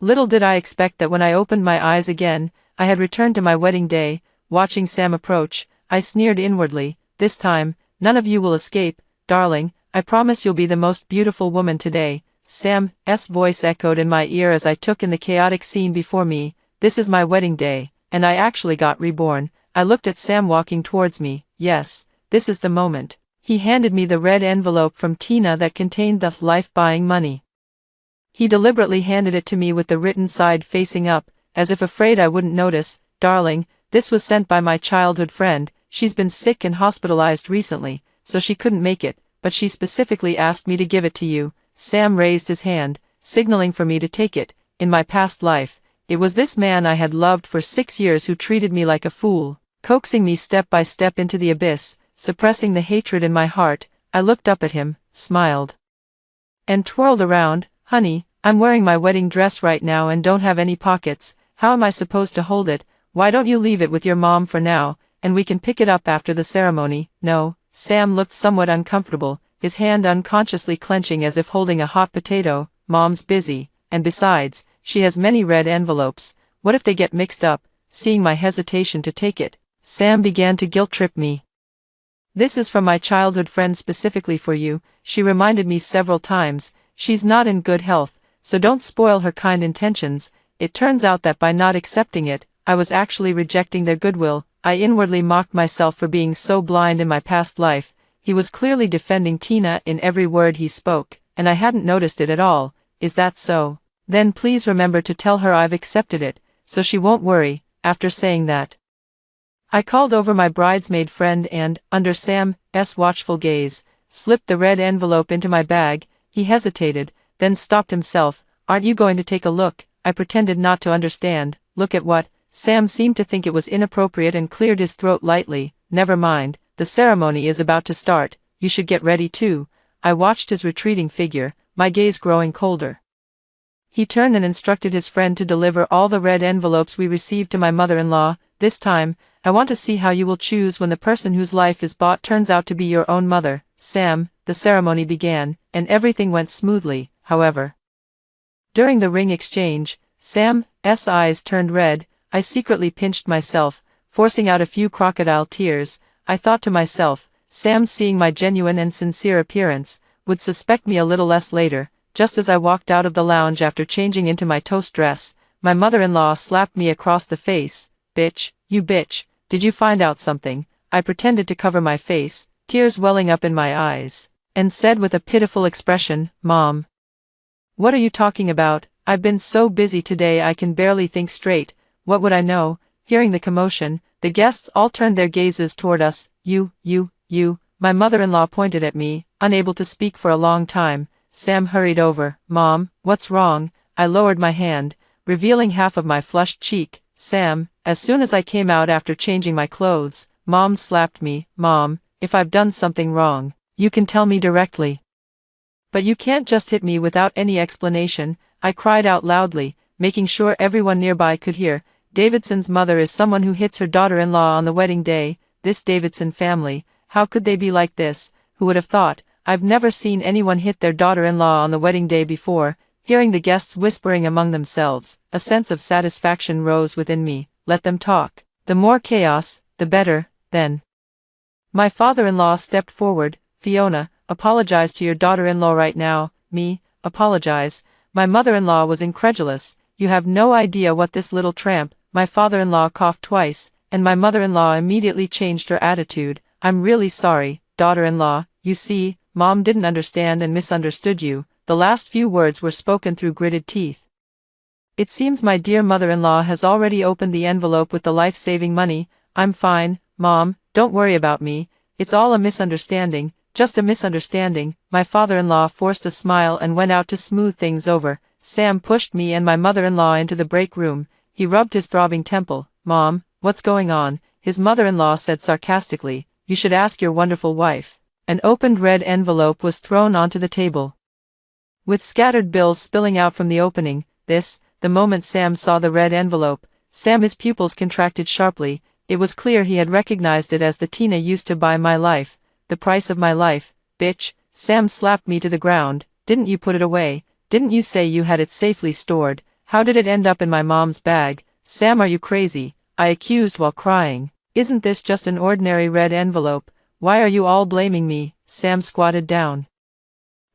Little did I expect that when I opened my eyes again, I had returned to my wedding day. Watching Sam approach, I sneered inwardly. "This time, none of you will escape, darling. I promise you'll be the most beautiful woman today." Sam's voice echoed in my ear as I took in the chaotic scene before me. This is my wedding day, and I actually got reborn. I looked at Sam walking towards me. Yes, this is the moment. He handed me the red envelope from Tina that contained the life-buying money. He deliberately handed it to me with the written side facing up, as if afraid I wouldn't notice. "Darling, this was sent by my childhood friend. She's been sick and hospitalized recently, so she couldn't make it, but she specifically asked me to give it to you." Sam raised his hand, signaling for me to take it. In my past life, it was this man I had loved for 6 years who treated me like a fool, coaxing me step by step into the abyss, suppressing the hatred in my heart. I looked up at him, smiled, and twirled around. "Honey, I'm wearing my wedding dress right now and don't have any pockets. How am I supposed to hold it? Why don't you leave it with your mom for now, and we can pick it up after the ceremony?" "No." Sam looked somewhat uncomfortable, his hand unconsciously clenching as if holding a hot potato. "Mom's busy, and besides, she has many red envelopes. What if they get mixed up?" Seeing my hesitation to take it, Sam began to guilt-trip me. "This is from my childhood friend specifically for you. She reminded me several times. She's not in good health, so don't spoil her kind intentions." It turns out that by not accepting it, I was actually rejecting their goodwill. I inwardly mocked myself for being so blind in my past life. He was clearly defending Tina in every word he spoke, and I hadn't noticed it at all. "Is that so? Then please remember to tell her I've accepted it, so she won't worry." After saying that, I called over my bridesmaid friend and, under Sam's watchful gaze, slipped the red envelope into my bag. He hesitated, then stopped himself. "Aren't you going to take a look?" I pretended not to understand. "Look at what?" Sam seemed to think it was inappropriate and cleared his throat lightly. "Never mind, the ceremony is about to start. You should get ready too." I watched his retreating figure, my gaze growing colder. He turned and instructed his friend to deliver all the red envelopes we received to my mother-in-law. "This time, I want to see how you will choose when the person whose life is bought turns out to be your own mother." Sam, the ceremony began, and everything went smoothly. However, during the ring exchange, Sam's eyes turned red. I secretly pinched myself, forcing out a few crocodile tears. I thought to myself, Sam, seeing my genuine and sincere appearance, would suspect me a little less later. Just as I walked out of the lounge after changing into my toast dress, my mother-in-law slapped me across the face. "Bitch, you bitch, did you find out something?" I pretended to cover my face, tears welling up in my eyes, and said with a pitiful expression, "Mom. What are you talking about? I've been so busy today I can barely think straight." What would I know? Hearing the commotion, the guests all turned their gazes toward us. You. My mother-in-law pointed at me, unable to speak for a long time. Sam hurried over. "Mom, what's wrong?" I lowered my hand, revealing half of my flushed cheek. "Sam, as soon as I came out after changing my clothes, Mom slapped me." "Mom, if I've done something wrong, you can tell me directly. But you can't just hit me without any explanation," I cried out loudly, making sure everyone nearby could hear. "Davidson's mother is someone who hits her daughter-in-law on the wedding day. This Davidson family, how could they be like this? Who would have thought? I've never seen anyone hit their daughter-in-law on the wedding day before." Hearing the guests whispering among themselves, a sense of satisfaction rose within me. Let them talk. The more chaos, the better. Then my father-in-law stepped forward. "Fiona, apologize to your daughter-in-law right now." "Me? Apologize?" My mother-in-law was incredulous. "You have no idea what this little tramp—" My father-in-law coughed twice, and my mother-in-law immediately changed her attitude. "I'm really sorry, daughter-in-law. You see, Mom didn't understand and misunderstood you." The last few words were spoken through gritted teeth. "It seems my dear mother-in-law has already opened the envelope with the life-saving money." "I'm fine, Mom, don't worry about me. It's all a misunderstanding, just a misunderstanding." My father-in-law forced a smile and went out to smooth things over. Sam pushed me and my mother-in-law into the break room. He rubbed his throbbing temple. "Mom, what's going on?" his mother-in-law said sarcastically. "You should ask your wonderful wife." An opened red envelope was thrown onto the table, with scattered bills spilling out from the opening. The moment Sam saw the red envelope, Sam's pupils contracted sharply. It was clear he had recognized it as the Tina used to buy my life. "The price of my life, bitch." Sam slapped me to the ground. "Didn't you put it away? Didn't you say you had it safely stored? How did it end up in my mom's bag?" "Sam, are you crazy?" I accused while crying. "Isn't this just an ordinary red envelope? Why are you all blaming me?" Sam squatted down,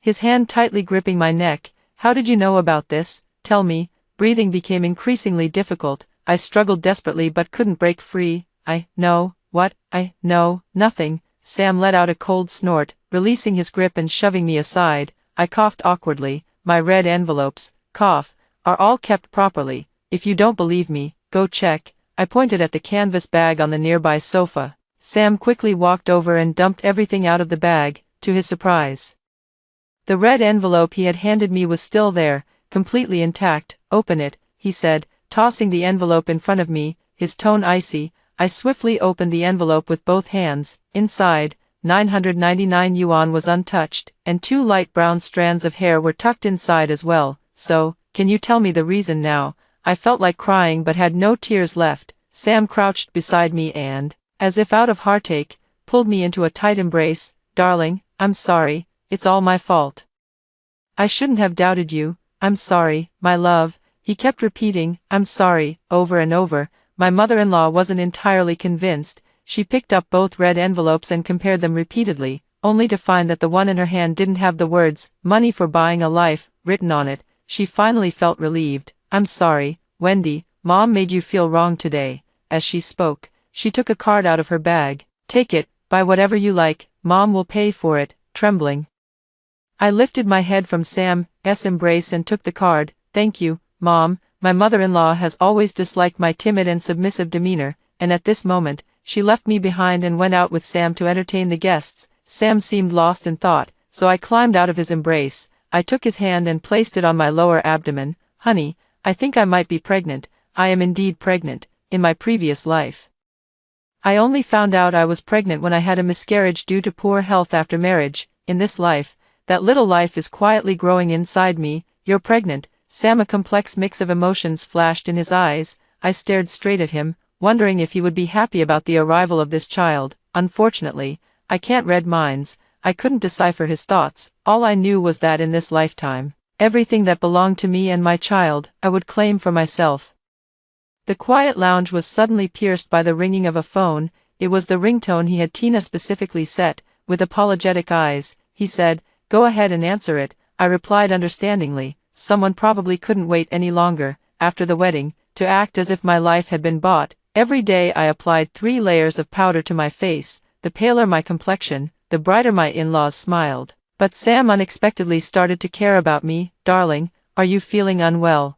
his hand tightly gripping my neck. "How did you know about this? Tell me." Breathing became increasingly difficult. I struggled desperately but couldn't break free. "I know." "What?" "I know nothing." Sam let out a cold snort, releasing his grip and shoving me aside. I coughed awkwardly. "My red envelopes, are all kept properly. If you don't believe me, go check." I pointed at the canvas bag on the nearby sofa. Sam quickly walked over and dumped everything out of the bag. To his surprise, the red envelope he had handed me was still there, completely intact. "Open it," he said, tossing the envelope in front of me, his tone icy. I swiftly opened the envelope with both hands. Inside, 999 yuan was untouched, and 2 light brown strands of hair were tucked inside as well. "So, can you tell me the reason now?" I felt like crying but had no tears left. Sam crouched beside me and, as if out of heartache, pulled me into a tight embrace. "Darling, I'm sorry. It's all my fault. I shouldn't have doubted you. I'm sorry, my love." He kept repeating, "I'm sorry," over and over. My mother-in-law wasn't entirely convinced. She picked up both red envelopes and compared them repeatedly, only to find that the one in her hand didn't have the words, "Money for buying a life," written on it. She finally felt relieved. "I'm sorry, Wendy, Mom made you feel wrong today." As she spoke, she took a card out of her bag. "Take it, buy whatever you like, Mom will pay for it." Trembling, I lifted my head from Sam's embrace and took the card. "Thank you, Mom." My mother-in-law has always disliked my timid and submissive demeanor, and at this moment, she left me behind and went out with Sam to entertain the guests. Sam seemed lost in thought, so I climbed out of his embrace. I took his hand and placed it on my lower abdomen. "Honey, I think I might be pregnant." I am indeed pregnant. In my previous life, I only found out I was pregnant when I had a miscarriage due to poor health after marriage. In this life, that little life is quietly growing inside me. "You're pregnant, Sam." A complex mix of emotions flashed in his eyes. I stared straight at him, wondering if he would be happy about the arrival of this child. Unfortunately, I can't read minds. I couldn't decipher his thoughts. All I knew was that in this lifetime, everything that belonged to me and my child, I would claim for myself. The quiet lounge was suddenly pierced by the ringing of a phone. It was the ringtone he had Tina specifically set. With apologetic eyes, he said, "Go ahead and answer it." I replied understandingly, "Someone probably couldn't wait any longer, after the wedding, to act as if my life had been bought." Every day I applied 3 layers of powder to my face. The paler my complexion, the brighter my in-laws smiled. But Sam unexpectedly started to care about me. "Darling, are you feeling unwell?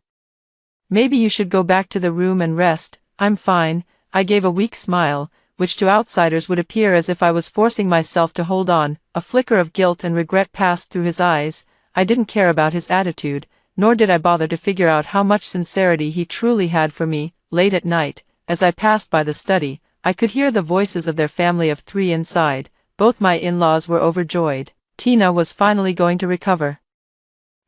Maybe you should go back to the room and rest." "I'm fine." I gave a weak smile, which to outsiders would appear as if I was forcing myself to hold on. A flicker of guilt and regret passed through his eyes. I didn't care about his attitude, nor did I bother to figure out how much sincerity he truly had for me. Late at night, as I passed by the study, I could hear the voices of their family of 3 inside. Both my in-laws were overjoyed. Tina was finally going to recover.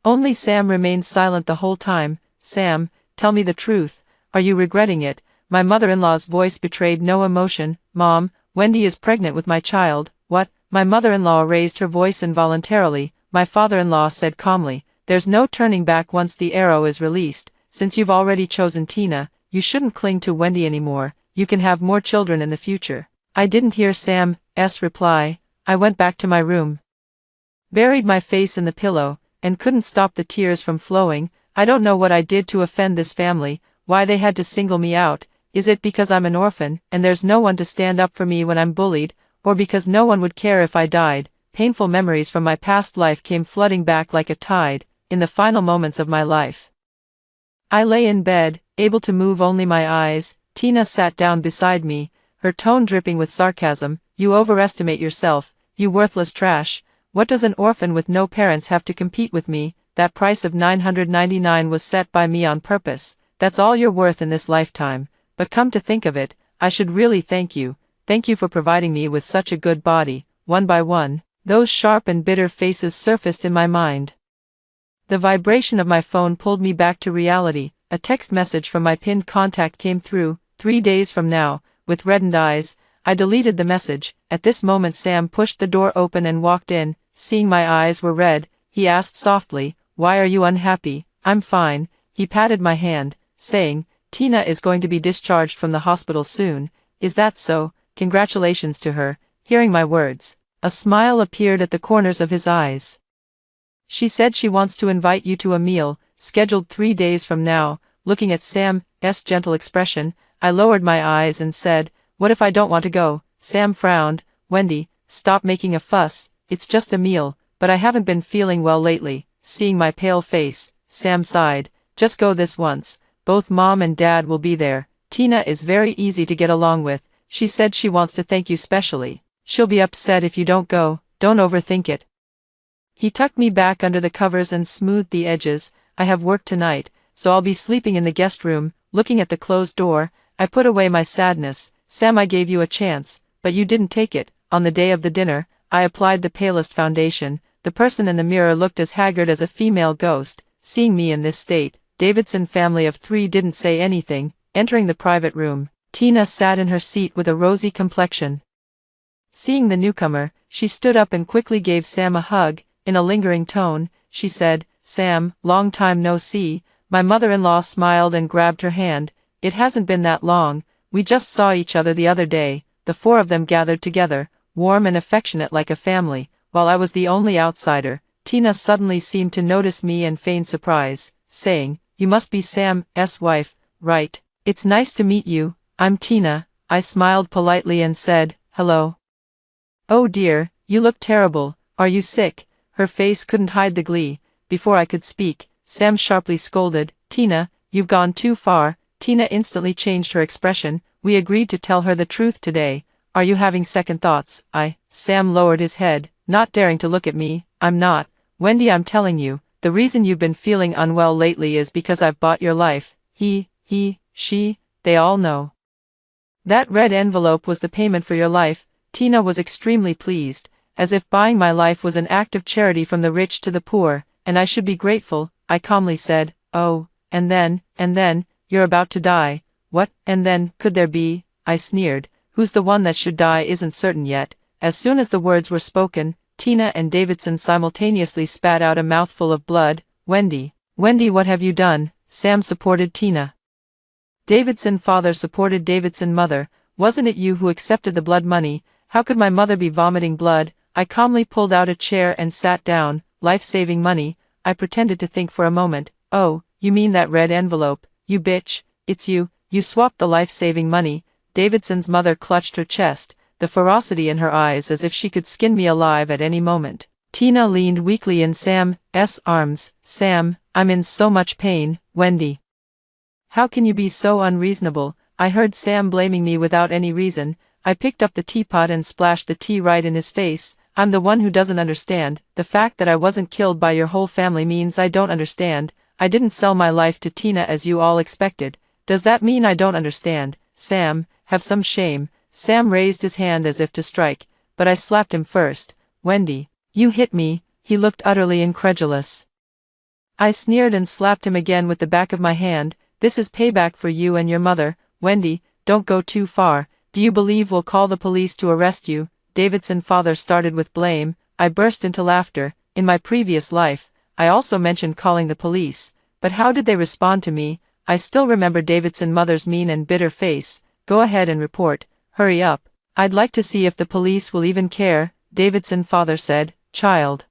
Only Sam remained silent the whole time. "Sam, tell me the truth. Are you regretting it?" My mother-in-law's voice betrayed no emotion. "Mom, Wendy is pregnant with my child." "What?" My mother-in-law raised her voice involuntarily. My father-in-law said calmly, "There's no turning back once the arrow is released. Since you've already chosen Tina, you shouldn't cling to Wendy anymore. You can have more children in the future." I didn't hear Sam's reply. I went back to my room, buried my face in the pillow, and couldn't stop the tears from flowing. I don't know what I did to offend this family, why they had to single me out. Is it because I'm an orphan, and there's no one to stand up for me when I'm bullied, or because no one would care if I died? Painful memories from my past life came flooding back like a tide. In the final moments of my life, I lay in bed, able to move only my eyes. Tina sat down beside me, her tone dripping with sarcasm. "You overestimate yourself, you worthless trash. What does an orphan with no parents have to compete with me? That price of $999 was set by me on purpose. That's all you're worth in this lifetime. But come to think of it, I should really thank you. Thank you for providing me with such a good body." One by one, those sharp and bitter faces surfaced in my mind. The vibration of my phone pulled me back to reality. A text message from my pinned contact came through. 3 days from now. With reddened eyes, I deleted the message. At this moment Sam pushed the door open and walked in. Seeing my eyes were red, he asked softly, "Why are you unhappy?" "I'm fine." He patted my hand, saying, "Tina is going to be discharged from the hospital soon." "Is that so? Congratulations to her." Hearing my words, a smile appeared at the corners of his eyes. "She said she wants to invite you to a meal, scheduled 3 days from now." Looking at Sam's gentle expression, I lowered my eyes and said, "What if I don't want to go?" Sam frowned. "Wendy, stop making a fuss. It's just a meal, but I haven't been feeling well lately." Seeing my pale face, Sam sighed. "Just go this once. Both Mom and Dad will be there. Tina is very easy to get along with. She said she wants to thank you specially. She'll be upset if you don't go. Don't overthink it." He tucked me back under the covers and smoothed the edges. "I have work tonight, so I'll be sleeping in the guest room." Looking at the closed door, I put away my sadness. "Sam, I gave you a chance, but you didn't take it." On the day of the dinner, I applied the palest foundation. The person in the mirror looked as haggard as a female ghost. Seeing me in this state, Davidson family of 3 didn't say anything. Entering the private room, Tina sat in her seat with a rosy complexion. Seeing the newcomer, she stood up and quickly gave Sam a hug. In a lingering tone, she said, "Sam, long time no see." My mother-in-law smiled and grabbed her hand. "It hasn't been that long. We just saw each other the other day." The 4 of them gathered together, warm and affectionate like a family, while I was the only outsider. Tina suddenly seemed to notice me and feigned surprise, saying, "You must be Sam's wife, right? It's nice to meet you. I'm Tina." I smiled politely and said, "Hello." "Oh dear, you look terrible. Are you sick?" Her face couldn't hide the glee. Before I could speak, Sam sharply scolded, "Tina, you've gone too far." Tina instantly changed her expression. "We agreed to tell her the truth today. Are you having second thoughts?" Sam lowered his head, not daring to look at me. "I'm not. Wendy, I'm telling you, the reason you've been feeling unwell lately is because I've bought your life. She, they all know. That red envelope was the payment for your life." Tina was extremely pleased, as if buying my life was an act of charity from the rich to the poor, and I should be grateful. I calmly said, "Oh, and then, you're about to die." "What, and then, could there be?" I sneered. "Who's the one that should die isn't certain yet." As soon as the words were spoken, Tina and Davidson simultaneously spat out a mouthful of blood. Wendy, what have you done?" Sam supported Tina. Davidson father supported Davidson mother. Wasn't it you who accepted the blood money? How could my mother be vomiting blood? I calmly pulled out a chair and sat down. Life-saving money. I pretended to think for a moment. Oh, you mean that red envelope, you bitch, it's you. You swapped the life-saving money. Davidson's mother clutched her chest, the ferocity in her eyes as if she could skin me alive at any moment. Tina leaned weakly in Sam's arms. Sam, I'm in so much pain, Wendy. How can you be so unreasonable? I heard Sam blaming me without any reason. I picked up the teapot and splashed the tea right in his face. I'm the one who doesn't understand. The fact that I wasn't killed by your whole family means I don't understand. I didn't sell my life to Tina as you all expected. Does that mean I don't understand? Sam, have some shame. Sam raised his hand as if to strike, but I slapped him first. Wendy, you hit me. He looked utterly incredulous. I sneered and slapped him again with the back of my hand. This is payback for you and your mother. Wendy, don't go too far. Do you believe we'll call the police to arrest you? Davidson's father started with blame. I burst into laughter. In my previous life, I also mentioned calling the police. But how did they respond to me? I still remember Davidson's mother's mean and bitter face. Go ahead and report. Hurry up. I'd like to see if the police will even care, Davidson's father said. Child.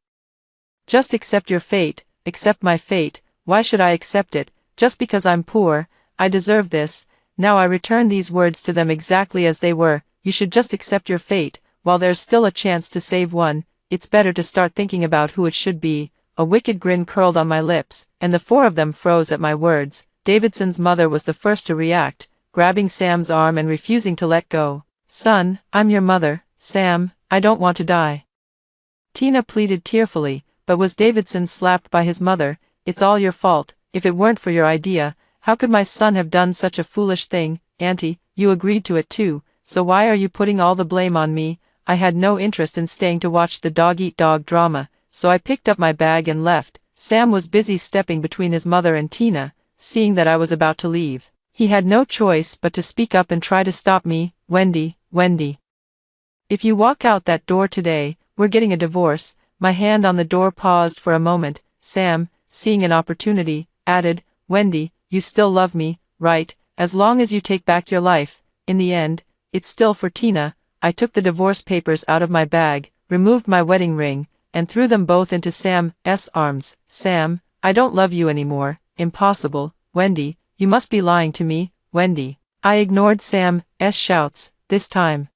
Just accept your fate. Accept my fate. Why should I accept it? Just because I'm poor. I deserve this. Now I return these words to them exactly as they were. You should just accept your fate. While there's still a chance to save one, it's better to start thinking about who it should be. A wicked grin curled on my lips, and the four of them froze at my words. Davidson's mother was the first to react, grabbing Sam's arm and refusing to let go. Son, I'm your mother. Sam, I don't want to die. Tina pleaded tearfully, but was Davidson slapped by his mother? It's all your fault. If it weren't for your idea, how could my son have done such a foolish thing? Auntie, you agreed to it too, so why are you putting all the blame on me? I had no interest in staying to watch the dog-eat-dog drama, so I picked up my bag and left. Sam was busy stepping between his mother and Tina, seeing that I was about to leave. He had no choice but to speak up and try to stop me. Wendy. If you walk out that door today, we're getting a divorce. My hand on the door paused for a moment. Sam, seeing an opportunity, added, Wendy, you still love me, right? As long as you take back your life. In the end, it's still for Tina. I took the divorce papers out of my bag, removed my wedding ring, and threw them both into Sam's arms. Sam, I don't love you anymore. Impossible. Wendy, you must be lying to me, Wendy. I ignored Sam's shouts, this time.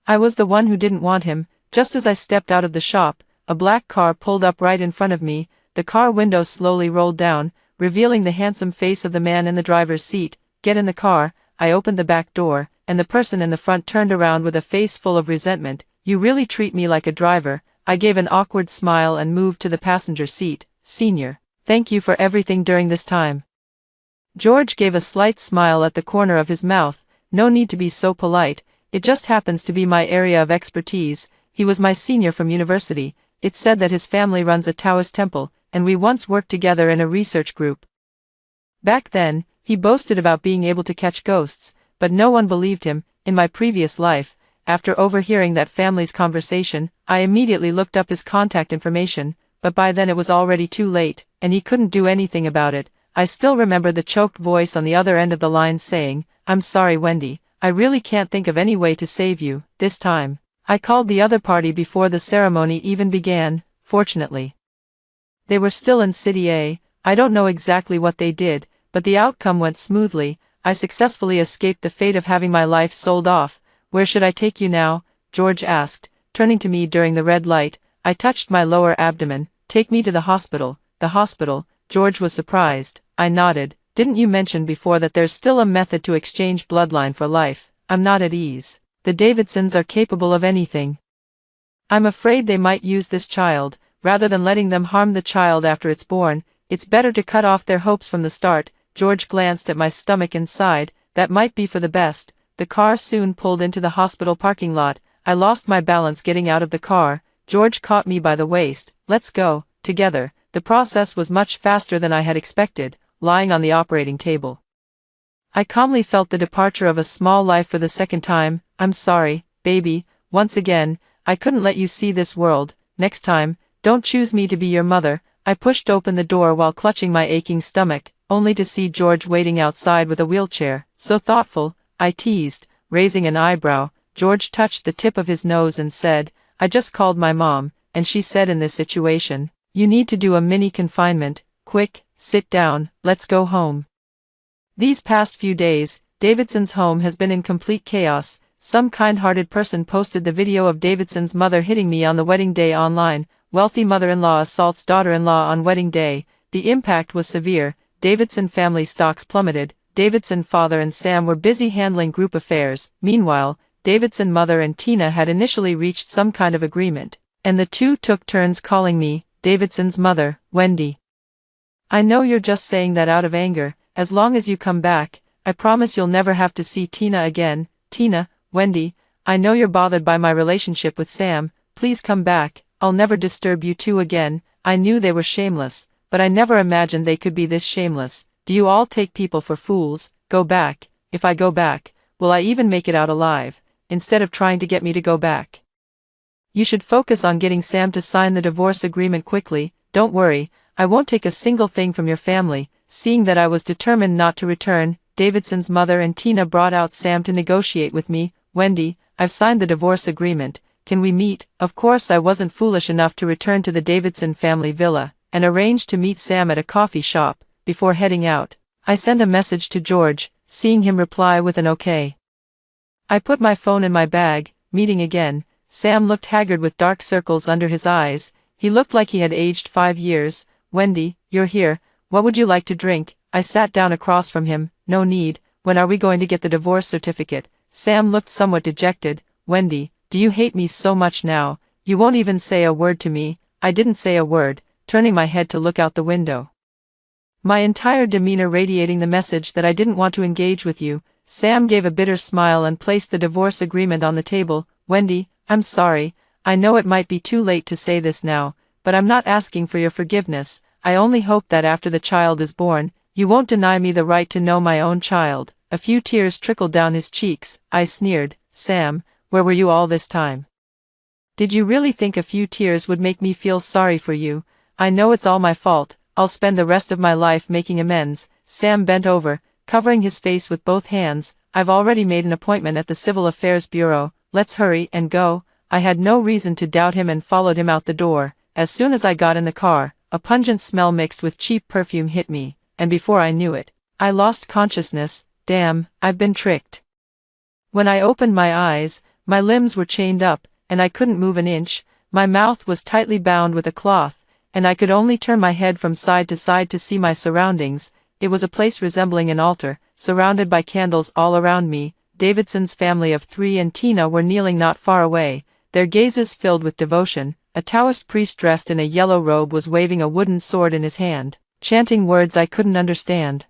I was the one who didn't want him. Just as I stepped out of the shop, a black car pulled up right in front of me. The car window slowly rolled down, revealing the handsome face of the man in the driver's seat. Get in the car. I opened the back door, and the person in the front turned around with a face full of resentment. You really treat me like a driver. I gave an awkward smile and moved to the passenger seat. Senior, thank you for everything during this time. George gave a slight smile at the corner of his mouth. No need to be so polite. It just happens to be my area of expertise. He was my senior from university. It's said that his family runs a Taoist temple, and we once worked together in a research group. Back then, he boasted about being able to catch ghosts, but no one believed him. In my previous life, after overhearing that family's conversation, I immediately looked up his contact information, but by then it was already too late, and he couldn't do anything about it. I still remember the choked voice on the other end of the line saying, I'm sorry, Wendy, I really can't think of any way to save you, this time. I called the other party before the ceremony even began, fortunately. They were still in City A. I don't know exactly what they did, but the outcome went smoothly. I successfully escaped the fate of having my life sold off. Where should I take you now? George asked, turning to me during the red light. I touched my lower abdomen. Take me to the hospital. The hospital? George was surprised. I nodded. Didn't you mention before that there's still a method to exchange bloodline for life? I'm not at ease. The Davidsons are capable of anything. I'm afraid they might use this child. Rather than letting them harm the child after it's born, it's better to cut off their hopes from the start. George glanced at my stomach and sighed. That might be for the best. The car soon pulled into the hospital parking lot. I lost my balance getting out of the car. George caught me by the waist. Let's go, together. The process was much faster than I had expected, lying on the operating table. I calmly felt the departure of a small life for the second time. I'm sorry, baby, once again, I couldn't let you see this world. Next time, don't choose me to be your mother. I pushed open the door while clutching my aching stomach. only to see George waiting outside with a wheelchair. "So thoughtful," I teased, raising an eyebrow. George touched the tip of his nose and said, "I just called my mom, and she said in this situation, you need to do a mini confinement. Quick, sit down, let's go home." These past few days, Davidson's home has been in complete chaos. Some kind-hearted person posted the video of Davidson's mother hitting me on the wedding day online. Wealthy mother-in-law assaults daughter-in-law on wedding day. The impact was severe. Davidson family stocks plummeted. Davidson father and Sam were busy handling group affairs. Meanwhile, Davidson mother and Tina had initially reached some kind of agreement, and the two took turns calling me Davidson's mother, Wendy. "I know you're just saying that out of anger. As long as you come back, I promise you'll never have to see Tina again." "Tina, Wendy, I know you're bothered by my relationship with Sam. Please come back. I'll never disturb you two again." I knew they were shameless, but I never imagined they could be this shameless. "Do you all take people for fools? Go back." "If I go back, will I even make it out alive?" Instead of trying to get me to go back. "You should focus on getting Sam to sign the divorce agreement quickly. Don't worry, I won't take a single thing from your family." Seeing that I was determined not to return, Davidson's mother and Tina brought out Sam to negotiate with me. "Wendy, I've signed the divorce agreement. Can we meet?" Of course I wasn't foolish enough to return to the Davidson family villa, and arranged to meet Sam at a coffee shop. Before heading out, I sent a message to George, seeing him reply with an okay. I put my phone in my bag. Meeting again, Sam looked haggard with dark circles under his eyes. He looked like he had aged 5 years. "Wendy, you're here. What would you like to drink?" I sat down across from him. "No need. When are we going to get the divorce certificate?" Sam looked somewhat dejected. "Wendy, do you hate me so much now? You won't even say a word to me." I didn't say a word, turning my head to look out the window, my entire demeanor radiating the message that I didn't want to engage with you. Sam gave a bitter smile and placed the divorce agreement on the table. "Wendy, I'm sorry. I know it might be too late to say this now, but I'm not asking for your forgiveness. I only hope that after the child is born, you won't deny me the right to know my own child." A few tears trickled down his cheeks. I sneered. "Sam, where were you all this time? Did you really think a few tears would make me feel sorry for you? I know it's all my fault. I'll spend the rest of my life making amends." Sam bent over, covering his face with both hands. "I've already made an appointment at the Civil Affairs Bureau. Let's hurry and go." I had no reason to doubt him and followed him out the door. As soon as I got in the car, a pungent smell mixed with cheap perfume hit me, and before I knew it, I lost consciousness. Damn, I've been tricked. When I opened my eyes, my limbs were chained up, and I couldn't move an inch. My mouth was tightly bound with a cloth, and I could only turn my head from side to side to see my surroundings. It was a place resembling an altar, surrounded by candles all around me. Davidson's family of 3 and Tina were kneeling not far away, their gazes filled with devotion. A Taoist priest dressed in a yellow robe was waving a wooden sword in his hand, chanting words I couldn't understand.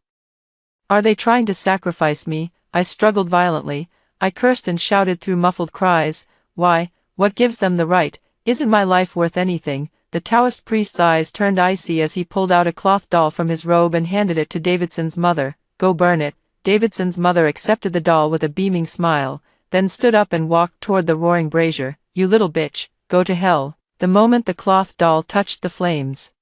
"Are they trying to sacrifice me?" I struggled violently. I cursed and shouted through muffled cries. "Why, what gives them the right? Isn't my life worth anything?" The Taoist priest's eyes turned icy as he pulled out a cloth doll from his robe and handed it to Davidson's mother. "Go burn it." Davidson's mother accepted the doll with a beaming smile, then stood up and walked toward the roaring brazier. "You little bitch, go to hell." The moment the cloth doll touched the flames,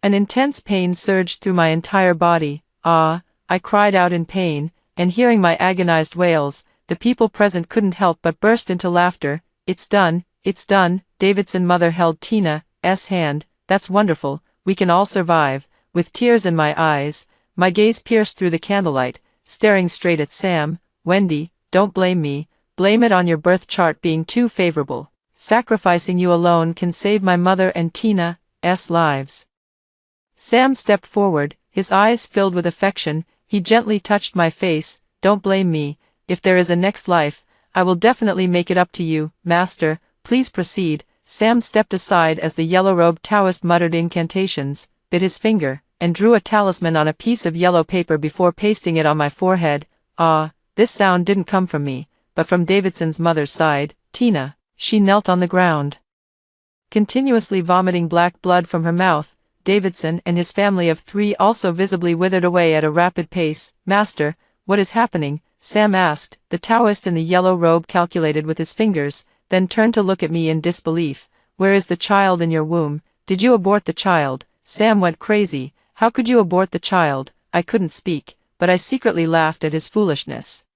an intense pain surged through my entire body. "Ah!" I cried out in pain, and hearing my agonized wails, the people present couldn't help but burst into laughter. "It's done, it's done." Davidson's mother held Tina's hand. "That's wonderful, we can all survive." With tears in my eyes, my gaze pierced through the candlelight, staring straight at Sam. "Wendy, don't blame me, blame it on your birth chart being too favorable. Sacrificing you alone can save my mother and Tina's lives." Sam stepped forward, his eyes filled with affection. He gently touched my face. "Don't blame me. If there is a next life, I will definitely make it up to you, Master. Please proceed." Sam stepped aside as the yellow-robed Taoist muttered incantations, bit his finger, and drew a talisman on a piece of yellow paper before pasting it on my forehead. Ah, this sound didn't come from me, but from Davidson's mother's side, Tina. She knelt on the ground, continuously vomiting black blood from her mouth. Davidson and his family of 3 also visibly withered away at a rapid pace. "Master, what is happening?" Sam asked. The Taoist in the yellow robe calculated with his fingers, then turned to look at me in disbelief. "Where is the child in your womb? Did you abort the child?" Sam went crazy. "How could you abort the child?" I couldn't speak, but I secretly laughed at his foolishness.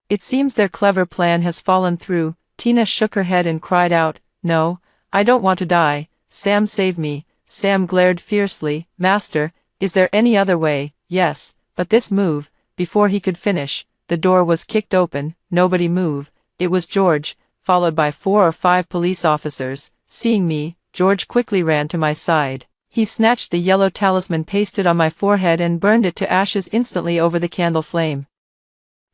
It seems their clever plan has fallen through. Tina shook her head and cried out, "No, I don't want to die. Sam, save me." Sam glared fiercely. "Master, is there any other way?" "Yes, but this move." Before he could finish, the door was kicked open. Nobody moved. It was George, followed by 4 or 5 police officers. Seeing me, George quickly ran to my side. He snatched the yellow talisman pasted on my forehead and burned it to ashes instantly over the candle flame.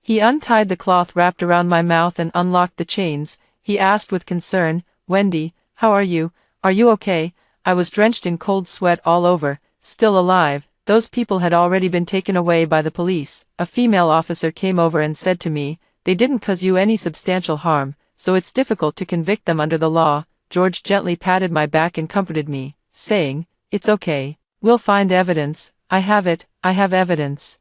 He untied the cloth wrapped around my mouth and unlocked the chains. He asked with concern, "Wendy, how are you? Are you okay?" I was drenched in cold sweat all over, still alive. Those people had already been taken away by the police. A female officer came over and said to me, "They didn't cause you any substantial harm, so it's difficult to convict them under the law." George gently patted my back and comforted me, saying, "It's okay. We'll find evidence." "I have it, I have evidence."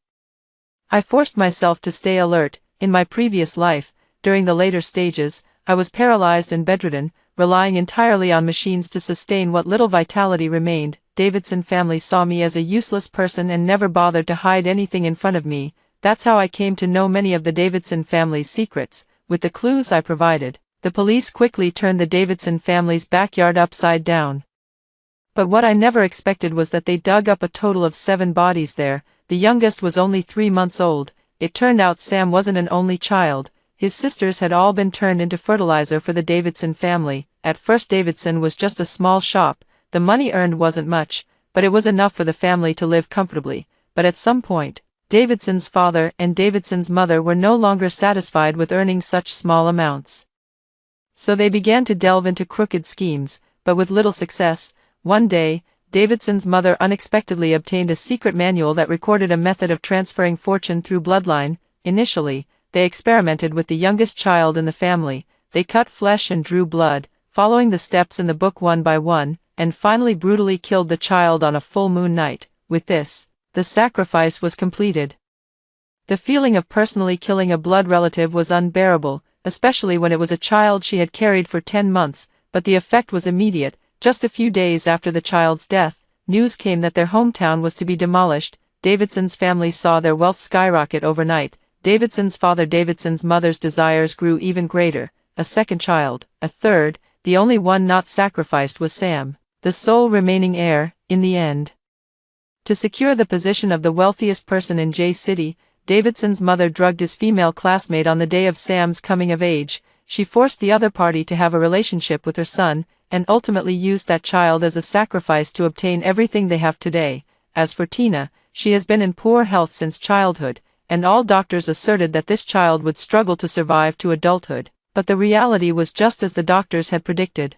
I forced myself to stay alert. In my previous life, during the later stages, I was paralyzed and bedridden, relying entirely on machines to sustain what little vitality remained. Davidson family saw me as a useless person and never bothered to hide anything in front of me. That's how I came to know many of the Davidson family's secrets. With the clues I provided, the police quickly turned the Davidson family's backyard upside down. But what I never expected was that they dug up a total of 7 bodies there. The youngest was only 3 months old. It turned out Sam wasn't an only child. His sisters had all been turned into fertilizer for the Davidson family. At first Davidson was just a small shop. The money earned wasn't much, but it was enough for the family to live comfortably. But at some point, Davidson's father and Davidson's mother were no longer satisfied with earning such small amounts. So they began to delve into crooked schemes, but with little success. One day, Davidson's mother unexpectedly obtained a secret manual that recorded a method of transferring fortune through bloodline. Initially, they experimented with the youngest child in the family. They cut flesh and drew blood, following the steps in the book one by one, and finally brutally killed the child on a full moon night. With this, the sacrifice was completed. The feeling of personally killing a blood relative was unbearable, especially when it was a child she had carried for 10 months, but the effect was immediate. Just a few days after the child's death, news came that their hometown was to be demolished. Davidson's family saw their wealth skyrocket overnight. Davidson's father, Davidson's mother's desires grew even greater. A second child, a third, the only one not sacrificed was Sam, the sole remaining heir. In the end, to secure the position of the wealthiest person in J City, Davidson's mother drugged his female classmate on the day of Sam's coming of age. She forced the other party to have a relationship with her son, and ultimately used that child as a sacrifice to obtain everything they have today. As for Tina, she has been in poor health since childhood, and all doctors asserted that this child would struggle to survive to adulthood, but the reality was just as the doctors had predicted.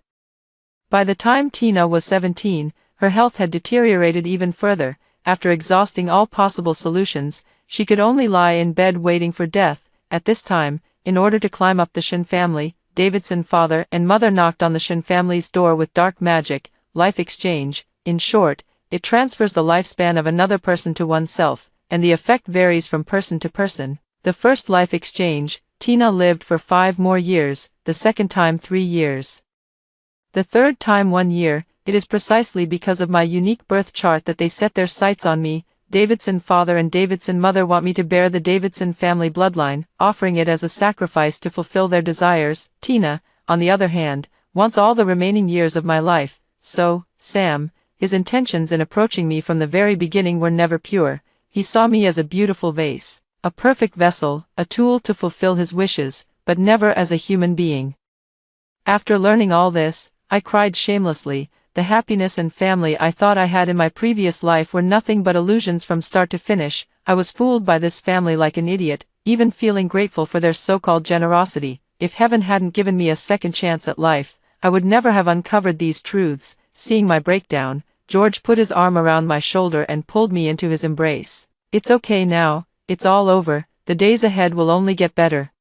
By the time Tina was 17, her health had deteriorated even further. After exhausting all possible solutions, she could only lie in bed waiting for death. At this time, in order to climb up the Shin family, Davidson father and mother knocked on the Shin family's door with dark magic, life exchange. In short, it transfers the lifespan of another person to oneself, and the effect varies from person to person. The first life exchange, Tina lived for 5 more years, the second time 3 years. The third time 1 year. It is precisely because of my unique birth chart that they set their sights on me. Davidson father and Davidson mother want me to bear the Davidson family bloodline, offering it as a sacrifice to fulfill their desires. Tina, on the other hand, wants all the remaining years of my life. So, Sam, his intentions in approaching me from the very beginning were never pure. He saw me as a beautiful vase, a perfect vessel, a tool to fulfill his wishes, but never as a human being. After learning all this, I cried shamelessly. The happiness and family I thought I had in my previous life were nothing but illusions from start to finish. I was fooled by this family like an idiot, even feeling grateful for their so-called generosity. If heaven hadn't given me a second chance at life, I would never have uncovered these truths. Seeing my breakdown, George put his arm around my shoulder and pulled me into his embrace. "It's okay now, it's all over, the days ahead will only get better."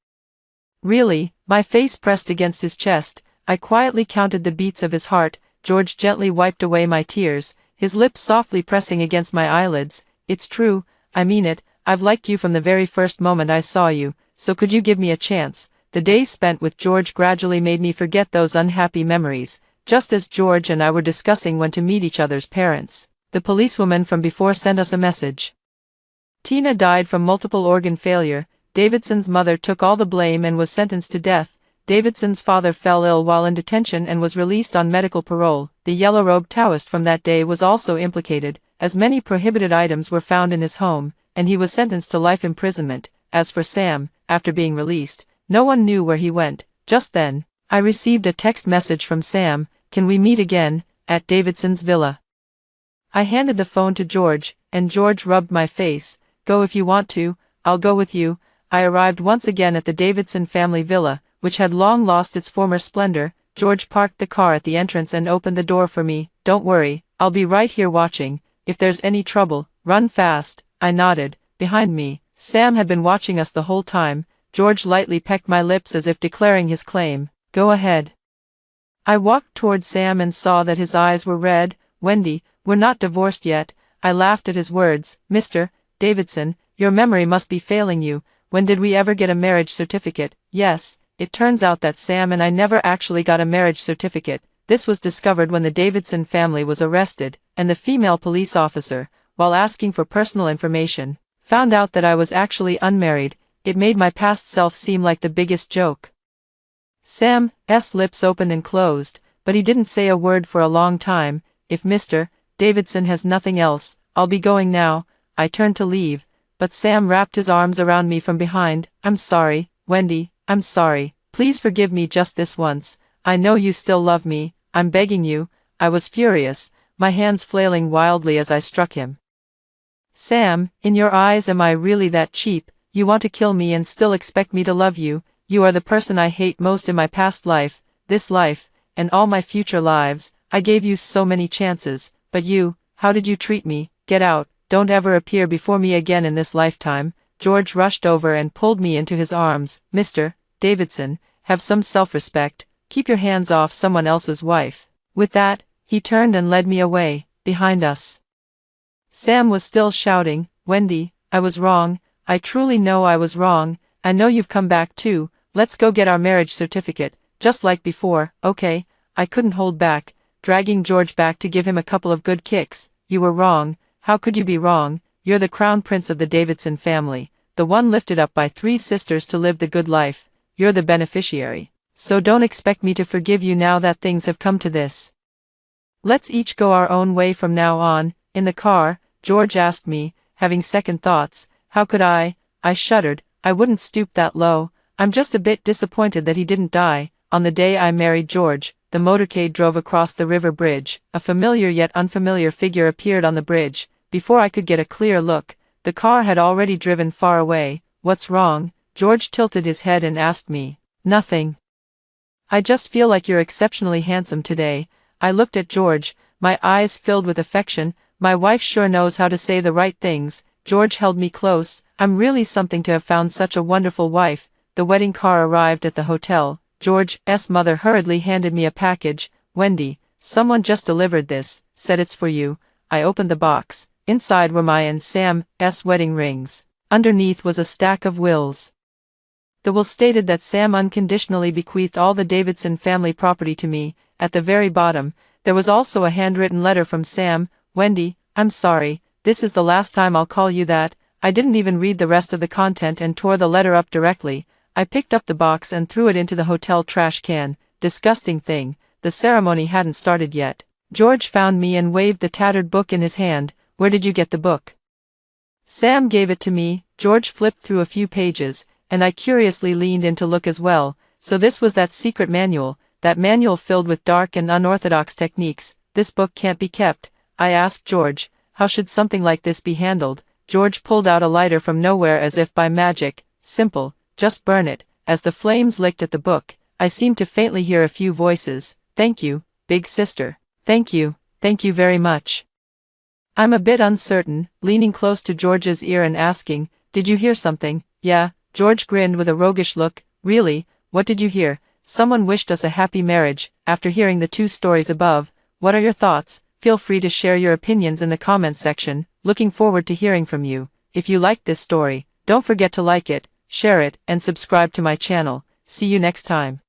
Really, my face pressed against his chest, I quietly counted the beats of his heart. George gently wiped away my tears, his lips softly pressing against my eyelids. "It's true, I mean it, I've liked you from the very first moment I saw you, so could you give me a chance?" The days spent with George gradually made me forget those unhappy memories. Just as George and I were discussing when to meet each other's parents, the policewoman from before sent us a message. Tina died from multiple organ failure. Davidson's mother took all the blame and was sentenced to death. Davidson's father fell ill while in detention and was released on medical parole. The yellow-robed Taoist from that day was also implicated, as many prohibited items were found in his home, and he was sentenced to life imprisonment. As for Sam, after being released, no one knew where he went. Just then, I received a text message from Sam, "Can we meet again, at Davidson's villa?" I handed the phone to George, and George rubbed my face. "Go if you want to, I'll go with you." I arrived once again at the Davidson family villa, which had long lost its former splendor. George parked the car at the entrance and opened the door for me. "Don't worry, I'll be right here watching. If there's any trouble, run fast." I nodded. Behind me, Sam had been watching us the whole time. George lightly pecked my lips as if declaring his claim. "Go ahead." I walked toward Sam and saw that his eyes were red. "Wendy, we're not divorced yet." I laughed at his words. "Mr. Davidson, your memory must be failing you. When did we ever get a marriage certificate?" "Yes, it turns out that Sam and I never actually got a marriage certificate. This was discovered when the Davidson family was arrested, and the female police officer, while asking for personal information, found out that I was actually unmarried. It made my past self seem like the biggest joke." Sam's lips opened and closed, but he didn't say a word for a long time. "If Mr. Davidson has nothing else, I'll be going now." I turned to leave, but Sam wrapped his arms around me from behind. "I'm sorry, Wendy, I'm sorry. Please forgive me just this once. I know you still love me. I'm begging you." I was furious, my hands flailing wildly as I struck him. "Sam, in your eyes am I really that cheap? You want to kill me and still expect me to love you? You are the person I hate most in my past life, this life, and all my future lives. I gave you so many chances, but how did you treat me? Get out, don't ever appear before me again in this lifetime." George rushed over and pulled me into his arms. "Mr. Davidson, have some self-respect. Keep your hands off someone else's wife." With that, he turned and led me away. Behind us, Sam was still shouting, "Wendy, I was wrong. I truly know I was wrong. I know you've come back too. Let's go get our marriage certificate, just like before." "Okay." I couldn't hold back, dragging George back to give him a couple of good kicks. "You were wrong. How could you be wrong? You're the crown prince of the Davidson family, the one lifted up by 3 sisters to live the good life. You're the beneficiary. So don't expect me to forgive you now that things have come to this. Let's each go our own way from now on." In the car, George asked me, having second thoughts, "How could I?" I shuddered. "I wouldn't stoop that low. I'm just a bit disappointed that he didn't die." On the day I married George, the motorcade drove across the river bridge. A familiar yet unfamiliar figure appeared on the bridge. Before I could get a clear look, the car had already driven far away. "What's wrong?" George tilted his head and asked me. "Nothing. I just feel like you're exceptionally handsome today." I looked at George, my eyes filled with affection. My wife sure knows how to say the right things. George held me close. "I'm really something to have found such a wonderful wife." The wedding car arrived at the hotel. George's mother hurriedly handed me a package. "Wendy, someone just delivered this, said it's for you." I opened the box. Inside were my and Sam's wedding rings. Underneath was a stack of wills. The will stated that Sam unconditionally bequeathed all the Davidson family property to me. At the very bottom, there was also a handwritten letter from Sam. "Wendy, I'm sorry, this is the last time I'll call you that." I didn't even read the rest of the content and tore the letter up directly. I picked up the box and threw it into the hotel trash can. Disgusting thing, the ceremony hadn't started yet. George found me and waved the tattered book in his hand. "Where did you get the book?" Sam gave it to me. George flipped through a few pages, and I curiously leaned in to look as well. So this was that secret manual, that manual filled with dark and unorthodox techniques. "This book can't be kept." I asked George, "How should something like this be handled?" George pulled out a lighter from nowhere as if by magic. "Simple, just burn it." As the flames licked at the book, I seemed to faintly hear a few voices. "Thank you, big sister. Thank you very much." I'm a bit uncertain, leaning close to George's ear and asking, "Did you hear something?" "Yeah." George grinned with a roguish look. "Really? What did you hear?" "Someone wished us a happy marriage." After hearing the 2 stories above, what are your thoughts? Feel free to share your opinions in the comments section. Looking forward to hearing from you. If you liked this story, don't forget to like it, share it, and subscribe to my channel. See you next time.